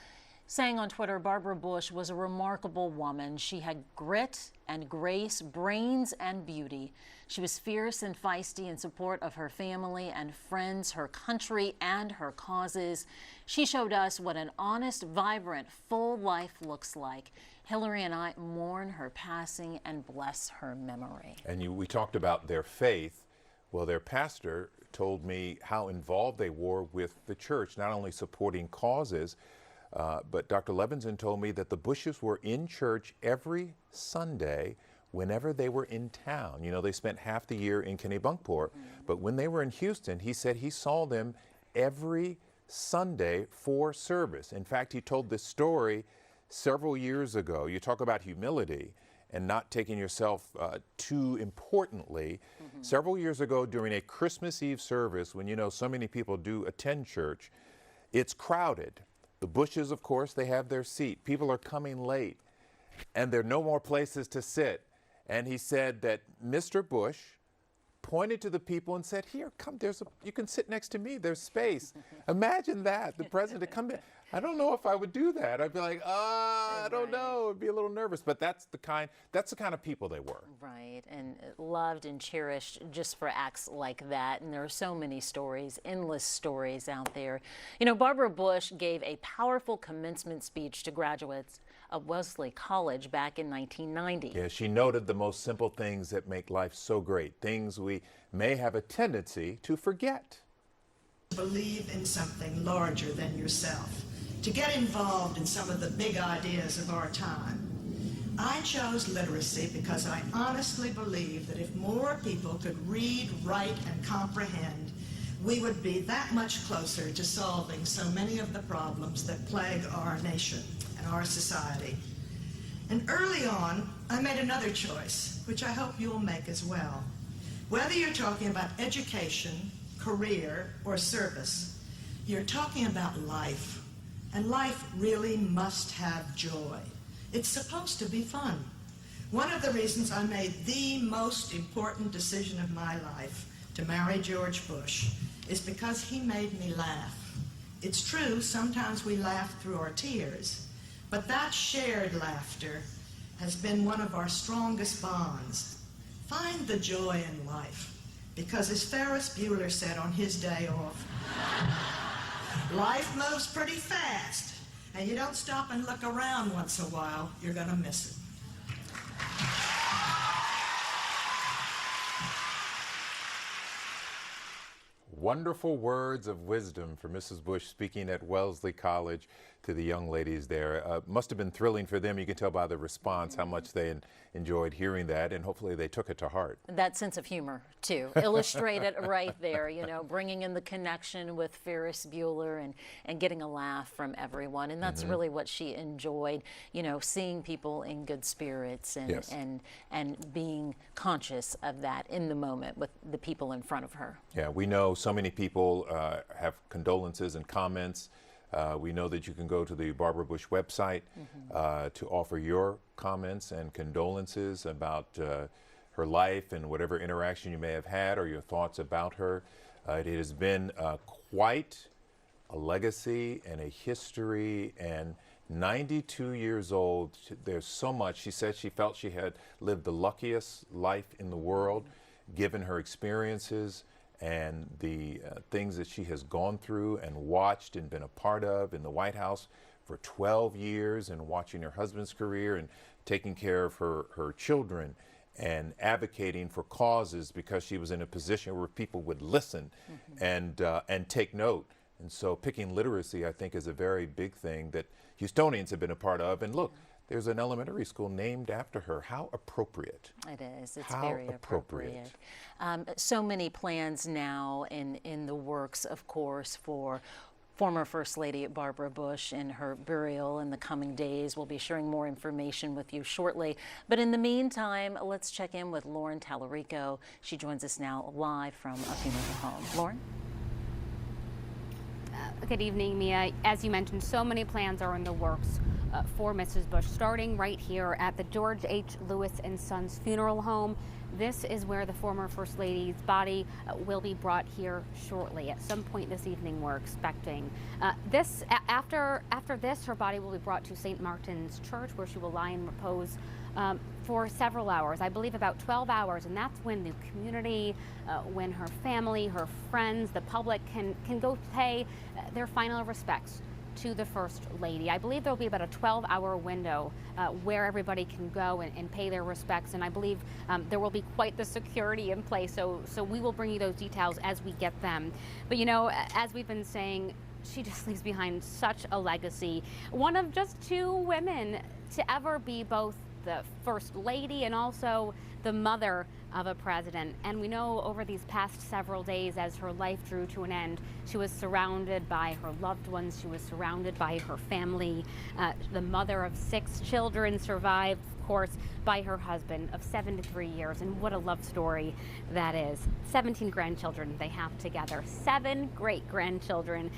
saying on Twitter, Barbara Bush was a remarkable woman. She had grit and grace, brains and beauty. She was fierce and feisty in support of her family and friends, her country, and her causes. She showed us what an honest, vibrant, full life looks like. Hillary and I mourn her passing and bless her memory. And we talked about their faith. Well, their pastor told me how involved they were with the church, not only supporting causes, but Dr. Levinson told me that the Bushes were in church every Sunday whenever they were in town. You know, they spent half the year in Kennebunkport, but when they were in Houston, he said he saw them every Sunday for service. In fact, he told this story several years ago. You talk about humility and not taking yourself too importantly. Several years ago during a Christmas Eve service, when you know so many people do attend church, it's crowded. The Bushes, of course, they have their seat. People are coming late, and there are no more places to sit. And he said that Mr. Bush pointed to the people and said, here, come, you can sit next to me, there's space. Imagine that, the president to come in. I don't know if I would do that. I'd be like, I don't know, I'd be a little nervous, but that's the kind of people they were. Right, and loved and cherished just for acts like that. And there are so many stories, endless stories out there. You know, Barbara Bush gave a powerful commencement speech to graduates of Wellesley College back in 1990. Yeah, she noted the most simple things that make life so great, things we may have a tendency to forget. Believe in something larger than yourself, to get involved in some of the big ideas of our time. I chose literacy because I honestly believe that if more people could read, write, and comprehend, we would be that much closer to solving so many of the problems that plague our nation and our society. And early on, I made another choice, which I hope you'll make as well. Whether you're talking about education, career, or service, you're talking about life. And life really must have joy. It's supposed to be fun. One of the reasons I made the most important decision of my life to marry George Bush is because he made me laugh. It's true, sometimes we laugh through our tears, but that shared laughter has been one of our strongest bonds. Find the joy in life, because as Ferris Bueller said on his day off, life moves pretty fast, and you don't stop and look around once in a while, you're gonna miss it. Wonderful words of wisdom for Mrs. Bush speaking at Wellesley College to the young ladies there. Must have been thrilling for them. You can tell by the response how much they enjoyed hearing that, and hopefully they took it to heart. That sense of humor, too, illustrated right there, you know, bringing in the connection with Ferris Bueller and getting a laugh from everyone. And that's really what she enjoyed, you know, seeing people in good spirits and being conscious of that in the moment with the people in front of her. Yeah, we know so many people have condolences and comments. We know that you can go to the Barbara Bush website to offer your comments and condolences about her life and whatever interaction you may have had or your thoughts about her. It has been quite a legacy and a history, and 92 years old. There's so much. She said she felt she had lived the luckiest life in the world, given her experiences and the things that she has gone through and watched and been a part of in the White House for 12 years, and watching her husband's career and taking care of her children and advocating for causes because she was in a position where people would listen and take note. And so picking literacy, I think, is a very big thing that Houstonians have been a part of. And look, there's an elementary school named after her. How appropriate. It is. It's How very appropriate. So many plans now in the works, of course, for former First Lady Barbara Bush and her burial in the coming days. We'll be sharing more information with you shortly. But in the meantime, let's check in with Lauren Tallarico. She joins us now live from a funeral home. Lauren? Good evening, Mia. As you mentioned, so many plans are in the works for Mrs. Bush, starting right here at the George H. Lewis and Sons Funeral Home. This is where the former First Lady's body will be brought here shortly. At some point this evening, we're expecting. After this, her body will be brought to St. Martin's Church, where she will lie in repose for several hours, I believe about 12 hours, and that's when the community, when her family, her friends, the public can go pay their final respects to the First Lady. I believe there will be about a 12-hour window where everybody can go and pay their respects, and I believe there will be quite the security in place, so we will bring you those details as we get them. But you know, as we've been saying, she just leaves behind such a legacy. One of just two women to ever be both the First Lady and also the mother of a president. And we know over these past several days, as her life drew to an end, she was surrounded by her loved ones. She was surrounded by her family. The mother of 6 children, survived, of course, by her husband of 73 years. And what a love story that is. 17 grandchildren they have together, 7 great-grandchildren,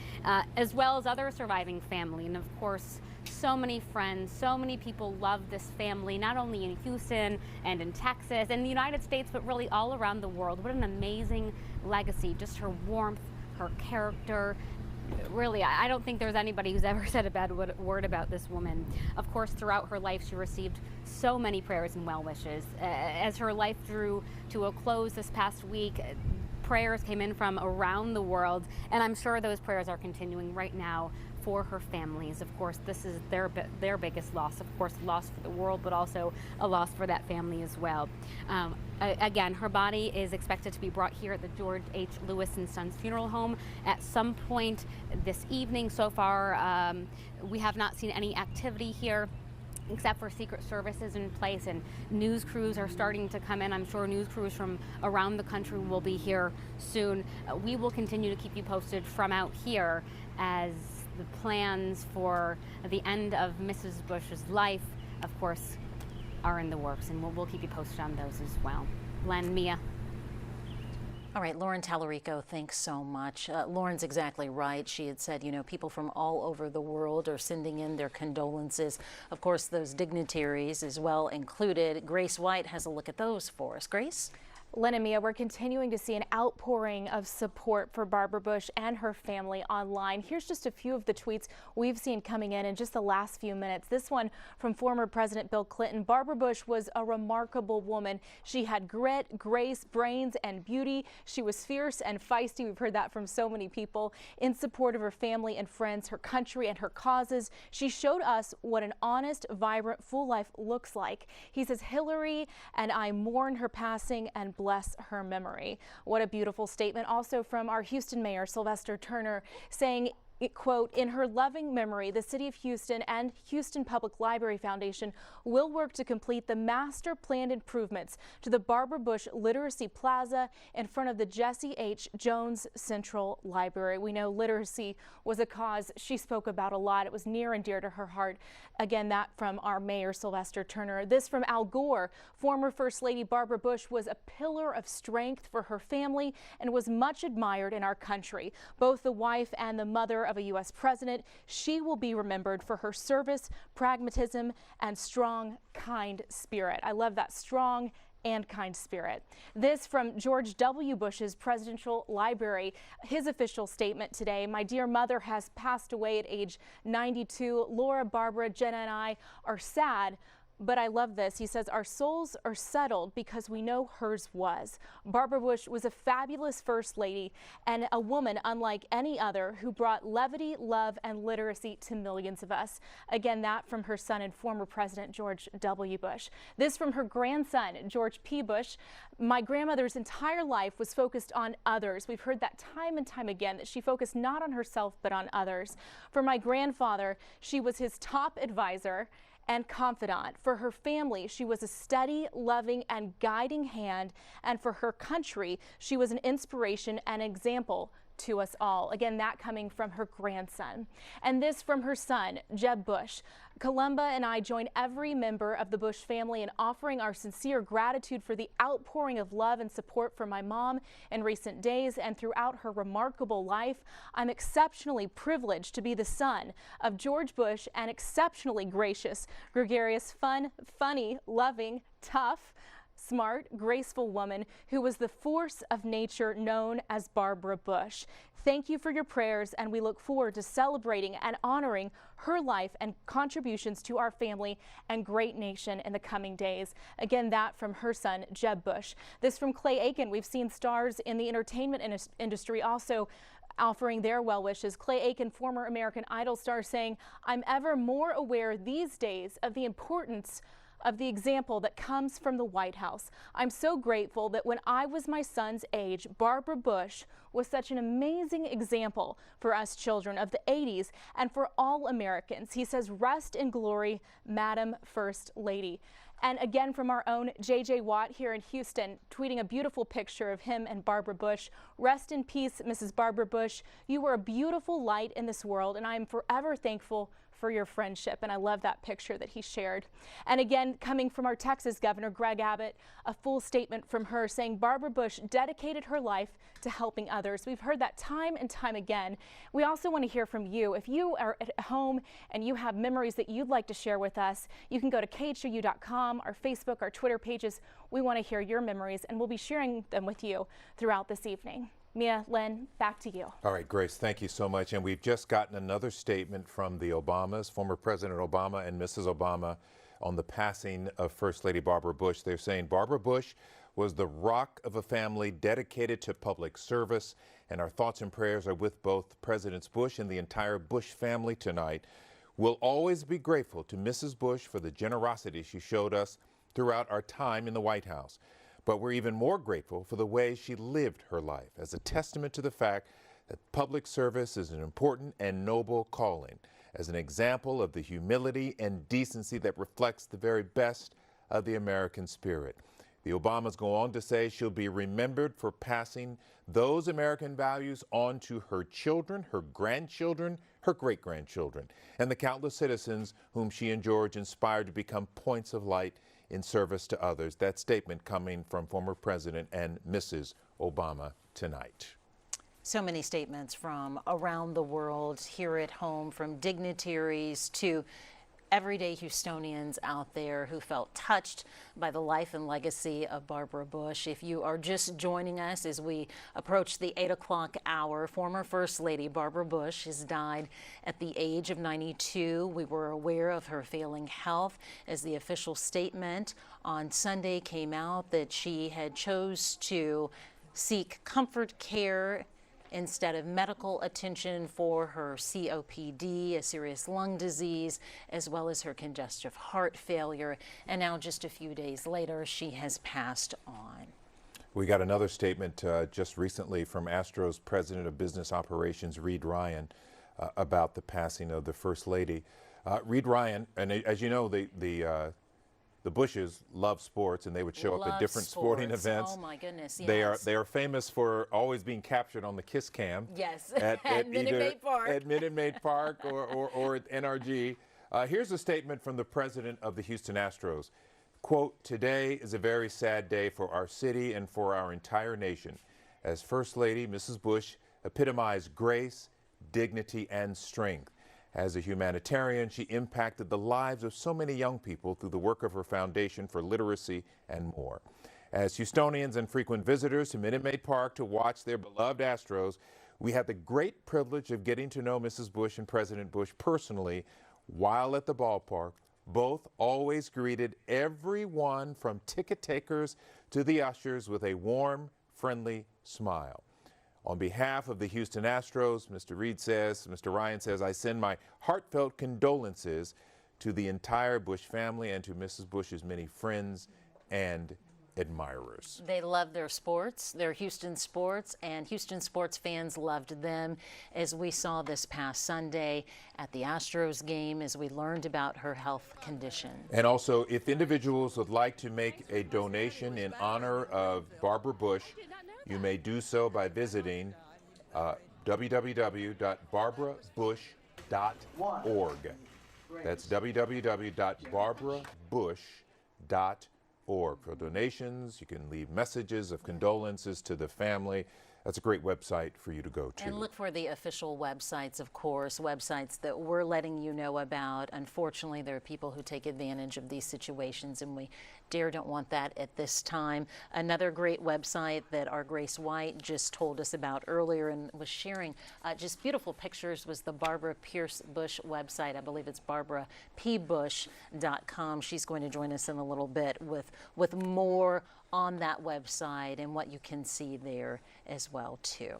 as well as other surviving family. And of course, so many friends, so many people love this family, not only in Houston and in Texas and the United States, but really all around the world. What an amazing legacy, just her warmth, her character. Really, I don't think there's anybody who's ever said a bad word about this woman. Of course, throughout her life, she received so many prayers and well wishes. As her life drew to a close this past week, prayers came in from around the world, and I'm sure those prayers are continuing right now for her families. Of course, this is their biggest loss. Of course, a loss for the world, but also a loss for that family as well. Again, her body is expected to be brought here at the George H. Lewis and Sons Funeral Home at some point this evening. So far, we have not seen any activity here, except for Secret Services in place, and news crews are starting to come in. I'm sure news crews from around the country will be here soon. We will continue to keep you posted from out here as the plans for the end of Mrs. Bush's life, of course, are in the works, and we'll keep you posted on those as well. Len, Mia. All right, Lauren Tallarico, thanks so much. Lauren's exactly right. She had said, you know, people from all over the world are sending in their condolences. Of course, those dignitaries as well included. Grace White has a look at those for us. Grace? Len and Mia, we're continuing to see an outpouring of support for Barbara Bush and her family online. Here's just a few of the tweets we've seen coming in just the last few minutes. This one from former President Bill Clinton. Barbara Bush was a remarkable woman. She had grit, grace, brains, and beauty. She was fierce and feisty. We've heard that from so many people. In support of her family and friends, her country, and her causes, she showed us what an honest, vibrant, full life looks like. He says, Hillary and I mourn her passing and bless her memory. What a beautiful statement. Also from our Houston Mayor, Sylvester Turner, saying Quote, in her loving memory, the City of Houston and Houston Public Library Foundation will work to complete the master planned improvements to the Barbara Bush Literacy Plaza in front of the Jesse H. Jones Central Library. We know literacy was a cause she spoke about a lot. It was near and dear to her heart. Again, that from our Mayor Sylvester Turner. This from Al Gore. Former First Lady Barbara Bush was a pillar of strength for her family and was much admired in our country. Both the wife and the mother of a U.S. president, she will be remembered for her service, pragmatism, and strong, kind spirit. I love that, strong and kind spirit. This from George W. Bush's presidential library. His official statement today: my dear mother has passed away at age 92. Laura, Barbara, Jenna, and I are sad. But I love this. He says, our souls are settled because we know hers was. Barbara Bush was a fabulous First Lady and a woman unlike any other who brought levity, love, and literacy to millions of us. Again, that from her son and former President George W. Bush. This from her grandson, George P. Bush. My grandmother's entire life was focused on others. We've heard that time and time again, that she focused not on herself, but on others. For my grandfather, she was his top advisor and confidant. For her family, she was a steady, loving, and guiding hand. And for her country, she was an inspiration and example to us all. Again, that coming from her grandson. And this from her son, Jeb Bush. Columba and I join every member of the Bush family in offering our sincere gratitude for the outpouring of love and support for my mom in recent days and throughout her remarkable life. I'm exceptionally privileged to be the son of George Bush, an exceptionally gracious, gregarious, fun, funny, loving, tough, smart, graceful woman who was the force of nature known as Barbara Bush. Thank you for your prayers, and we look forward to celebrating and honoring her life and contributions to our family and great nation in the coming days. Again, that from her son, Jeb Bush. This from Clay Aiken. We've seen stars in the entertainment industry also offering their well wishes. Clay Aiken, former American Idol star, saying, I'm ever more aware these days of the importance of the example that comes from the White House. I'm so grateful that when I was my son's age, Barbara Bush was such an amazing example for us children of the 80s and for all Americans. He says, rest in glory, Madam First Lady. And again from our own J.J. Watt here in Houston, tweeting a beautiful picture of him and Barbara Bush. Rest in peace, Mrs. Barbara Bush. You were a beautiful light in this world, and I am forever thankful for your friendship. And I love that picture that he shared. And again, coming from our Texas Governor, Greg Abbott, a full statement from her saying Barbara Bush dedicated her life to helping others. We've heard that time and time again. We also want to hear from you. If you are at home and you have memories that you'd like to share with us, you can go to KHOU.com, our Facebook, our Twitter pages. We want to hear your memories, and we'll be sharing them with you throughout this evening. Mia, Len, back to you. All right, Grace, thank you so much. And we've just gotten another statement from the Obamas, former President Obama and Mrs. Obama, on the passing of First Lady Barbara Bush. They're saying Barbara Bush was the rock of a family dedicated to public service, and our thoughts and prayers are with both Presidents Bush and the entire Bush family tonight. We'll always be grateful to Mrs. Bush for the generosity she showed us throughout our time in the White House. But we're even more grateful for the way she lived her life as a testament to the fact that public service is an important and noble calling, as an example of the humility and decency that reflects the very best of the American spirit. The Obamas go on to say she'll be remembered for passing those American values on to her children, her grandchildren, her great-grandchildren, and the countless citizens whom she and George inspired to become points of light in service to others. That statement coming from former President and Mrs. Obama tonight. So many statements from around the world, here at home, from dignitaries to everyday Houstonians out there who felt touched by the life and legacy of Barbara Bush. If you are just joining us as we approach the 8 o'clock hour, former First Lady Barbara Bush has died at the age of 92. We were aware of her failing health as the official statement on Sunday came out that she had chose to seek comfort care instead of medical attention for her COPD, a serious lung disease, as well as her congestive heart failure. And now just a few days later, she has passed on. We got another statement just recently from Astro's President of Business Operations, Reed Ryan. about the passing of the First Lady. Reed Ryan, and as you know, the Bushes love sports, and they would show up at different sporting events. Oh my goodness, yes. They are famous for always being captured on the Kiss Cam. Yes, at Minute Maid Park. At Minute Maid Park or at NRG. Here's a statement from the president of the Houston Astros. Quote, "Today is a very sad day for our city and for our entire nation. As First Lady, Mrs. Bush epitomized grace, dignity, and strength. As a humanitarian, she impacted the lives of so many young people through the work of her Foundation for Literacy and more. As Houstonians and frequent visitors to Minute Maid Park to watch their beloved Astros, we had the great privilege of getting to know Mrs. Bush and President Bush personally while at the ballpark. Both always greeted everyone from ticket takers to the ushers with a warm, friendly smile. On behalf of the Houston Astros, Mr. Ryan says, I send my heartfelt condolences to the entire Bush family and to Mrs. Bush's many friends and admirers." They love their sports, their Houston sports, and Houston sports fans loved them, as we saw this past Sunday at the Astros game as we learned about her health condition. And also, if individuals would like to make a donation in honor of Barbara Bush, you may do so by visiting www.barbarabush.org. That's www.barbarabush.org. For donations, you can leave messages of condolences to the family. That's a great website for you to go to. And look for the official websites, of course, websites that we're letting you know about. Unfortunately, there are people who take advantage of these situations, and we don't want that at this time. Another great website that our Grace White just told us about earlier and was sharing just beautiful pictures was the Barbara Pierce Bush website. I believe it's barbarapbush.com. She's going to join us in a little bit with more on that website and what you can see there as well, too.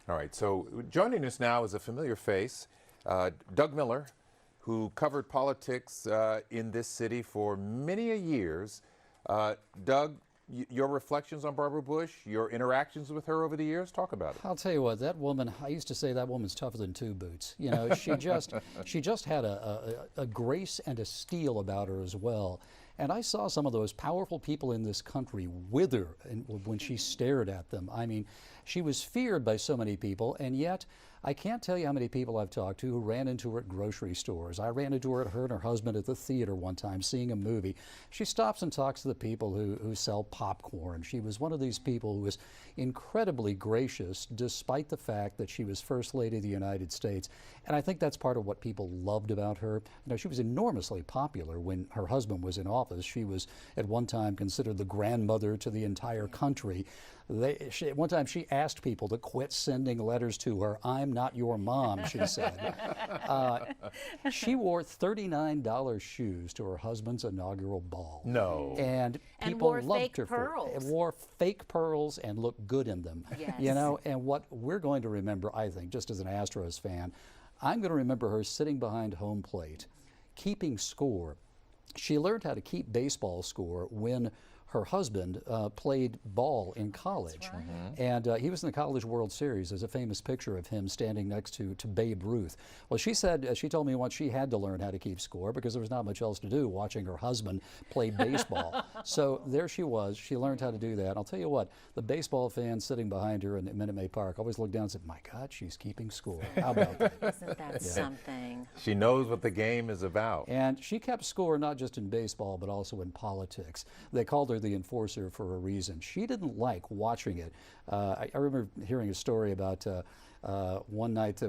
All right, so joining us now is a familiar face, Doug Miller, who covered politics in this city for many years. Doug, your reflections on Barbara Bush, your interactions with her over the years, talk about it. I'll tell you what, that woman, I used to say that woman's tougher than two boots. You know, she just had a grace and a steel about her as well. And I saw some of those powerful people in this country wither when she stared at them. I mean, she was feared by so many people, and yet I can't tell you how many people I've talked to who ran into her at grocery stores. I ran into her and her husband at the theater one time seeing a movie. She stops and talks to the people who sell popcorn. She was one of these people who was incredibly gracious despite the fact that she was First Lady of the United States. And I think that's part of what people loved about her. You know, she was enormously popular when her husband was in office. She was at one time considered the grandmother to the entire country. One time she asked people to quit sending letters to her. "I'm not your mom," she said. She wore $39 shoes to her husband's inaugural ball. No. And people loved her for it. Wore fake pearls and looked good in them. Yes. You know, and what we're going to remember, I think, just as an Astros fan, I'm going to remember her sitting behind home plate, keeping score. She learned how to keep baseball score when her husband played ball in college. Right. And he was in the College World Series. There's a famous picture of him standing next to Babe Ruth. Well, she said, she told me once she had to learn how to keep score because there was not much else to do watching her husband play baseball. So there she was. She learned how to do that. I'll tell you what, the baseball fans sitting behind her in Minute Maid Park always looked down and said, "My God, she's keeping score." How about that? Isn't that something? She knows what the game is about. And she kept score not just in baseball, but also in politics. They called her the enforcer for a reason. She didn't like watching it. I remember hearing a story about one night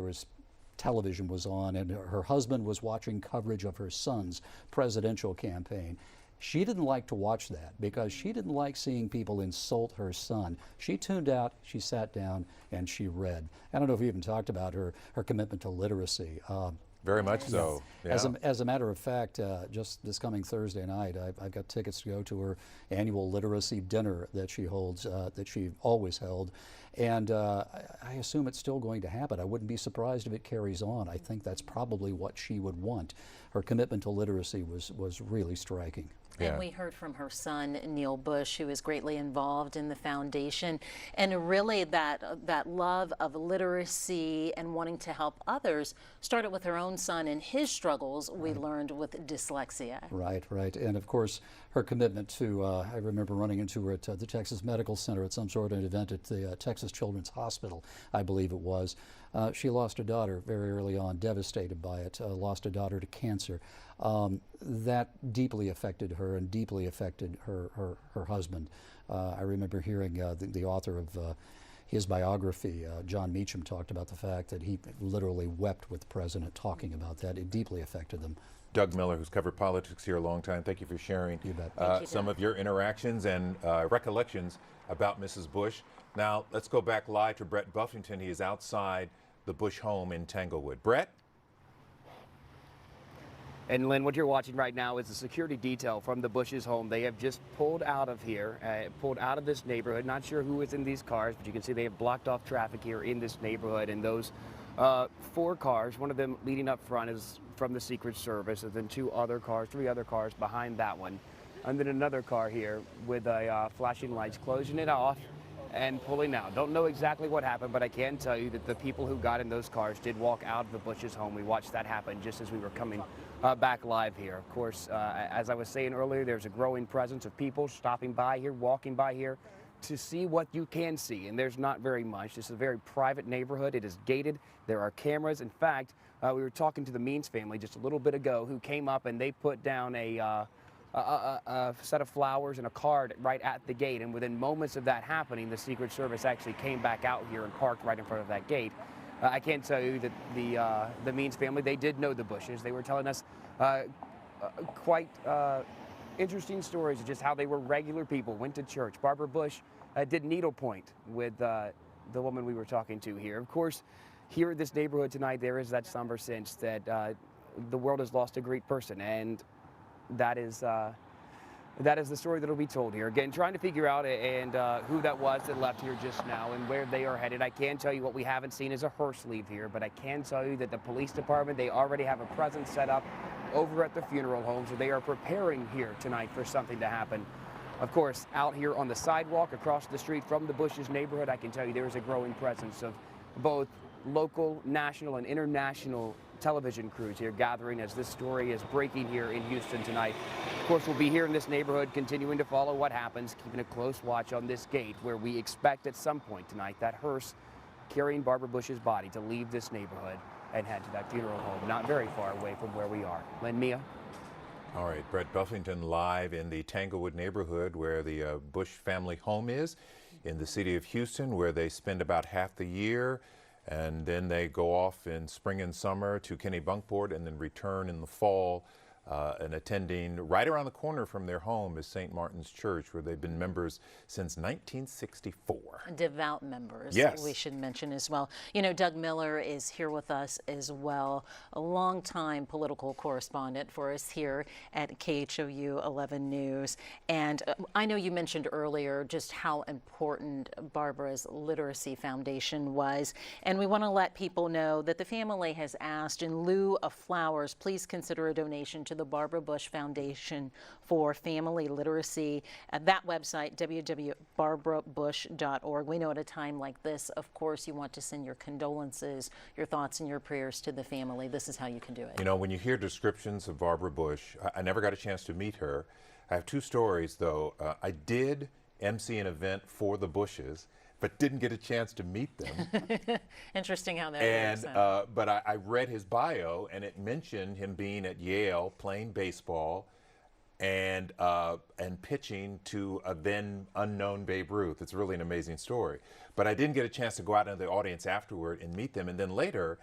television was on and her husband was watching coverage of her son's presidential campaign. She didn't like to watch that because she didn't like seeing people insult her son. She tuned out, she sat down, and she read. I don't know if we even talked about her commitment to literacy. Very much so. Yeah. As a matter of fact, just this coming Thursday night, I've got tickets to go to her annual literacy dinner that she holds, that she always held. And I assume it's still going to happen. I wouldn't be surprised if it carries on. I think that's probably what she would want. Her commitment to literacy was really striking. And we heard from her son, Neil Bush, who is greatly involved in the foundation. And really that love of literacy and wanting to help others started with her own son and his struggles, we learned, with dyslexia. Right, right. And of course, her commitment to, I remember running into her at the Texas Medical Center at some sort of event at the Texas Children's Hospital, I believe it was. She lost her daughter very early on, devastated by it, lost a daughter to cancer. That deeply affected her and deeply affected her husband. I remember hearing the author of his biography, John Meacham, talked about the fact that he literally wept with the president talking about that. It deeply affected them. Doug Miller, who's covered politics here a long time, thank you for sharing some of your interactions and recollections about Mrs. Bush. Now, let's go back live to Brett Buffington. He is outside the Bush home in Tanglewood. Brett? And Lynn, what you're watching right now is the security detail from the Bush's home. They have just pulled out of here, pulled out of this neighborhood. Not sure who is in these cars, but you can see they have blocked off traffic here in this neighborhood. And those 4 cars, one of them leading up front is from the Secret Service, and then 3 other cars behind that one. And then another car here with flashing lights, closing it off and pulling out. Don't know exactly what happened, but I can tell you that the people who got in those cars did walk out of the Bush's home. We watched that happen just as we were coming back live here. Of course, as I was saying earlier, there's a growing presence of people stopping by here, walking by here to see what you can see, and there's not very much. This is a very private neighborhood. It is gated. There are cameras. In fact, we were talking to the Means family just a little bit ago, who came up and they put down a set of flowers and a card right at the gate, and within moments of that happening, the Secret Service actually came back out here and parked right in front of that gate. I can tell you that the Means family, they did know the Bushes. They were telling us quite interesting stories of just how they were regular people, went to church. Barbara Bush did needlepoint with the woman we were talking to here. Of course, here in this neighborhood tonight, there is that somber sense that the world has lost a great person, and that is the story that will be told here. Again, trying to figure out who that was that left here just now and where they are headed. I can tell you what we haven't seen is a hearse leave here, but I can tell you that the police department, they already have a presence set up over at the funeral home, so they are preparing here tonight for something to happen. Of course, out here on the sidewalk across the street from the Bushes neighborhood, I can tell you there is a growing presence of both local, national, and international television crews here gathering as this story is breaking here in Houston tonight. Of course, we'll be here in this neighborhood continuing to follow what happens, keeping a close watch on this gate where we expect at some point tonight that hearse carrying Barbara Bush's body to leave this neighborhood and head to that funeral home not very far away from where we are. Len, Mia? All right, Brett Buffington live in the Tanglewood neighborhood where the Bush family home is in the city of Houston, where they spend about half the year, and then they go off in spring and summer to Kennebunkport and then return in the fall. And attending right around the corner from their home is St. Martin's Church, where they've been members since 1964. Devout members, yes, we should mention as well. You know, Doug Miller is here with us as well, a longtime political correspondent for us here at KHOU 11 News. And I know you mentioned earlier just how important Barbara's Literacy Foundation was. And we want to let people know that the family has asked, in lieu of flowers, please consider a donation to the Barbara Bush Foundation for Family Literacy. At that website, www.barbarabush.org. We know at a time like this, of course, you want to send your condolences, your thoughts and your prayers to the family. This is how you can do it. You know, when you hear descriptions of Barbara Bush, I never got a chance to meet her. I have 2 stories, though. I did MC an event for the Bushes, but didn't get a chance to meet them. Interesting how that works. And but I read his bio, and it mentioned him being at Yale playing baseball and pitching to a then unknown Babe Ruth. It's really an amazing story. But I didn't get a chance to go out into the audience afterward and meet them. And then later,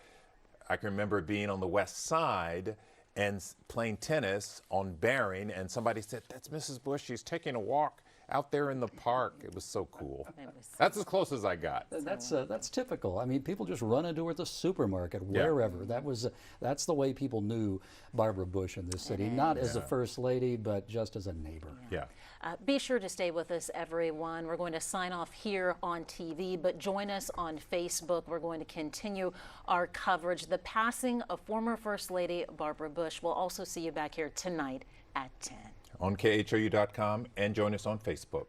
I can remember being on the West Side and playing tennis on Baring, and somebody said, "That's Mrs. Bush. She's taking a walk out there in the park." It was so cool. That's as close as I got. That's typical. I mean, people just run into her at the supermarket, wherever. That's the way people knew Barbara Bush in this city, not as a first lady, but just as a neighbor. Yeah. Be sure to stay with us, everyone. We're going to sign off here on TV, but join us on Facebook. We're going to continue our coverage. The passing of former First Lady Barbara Bush. We'll also see you back here tonight at 10. on KHOU.com and join us on Facebook.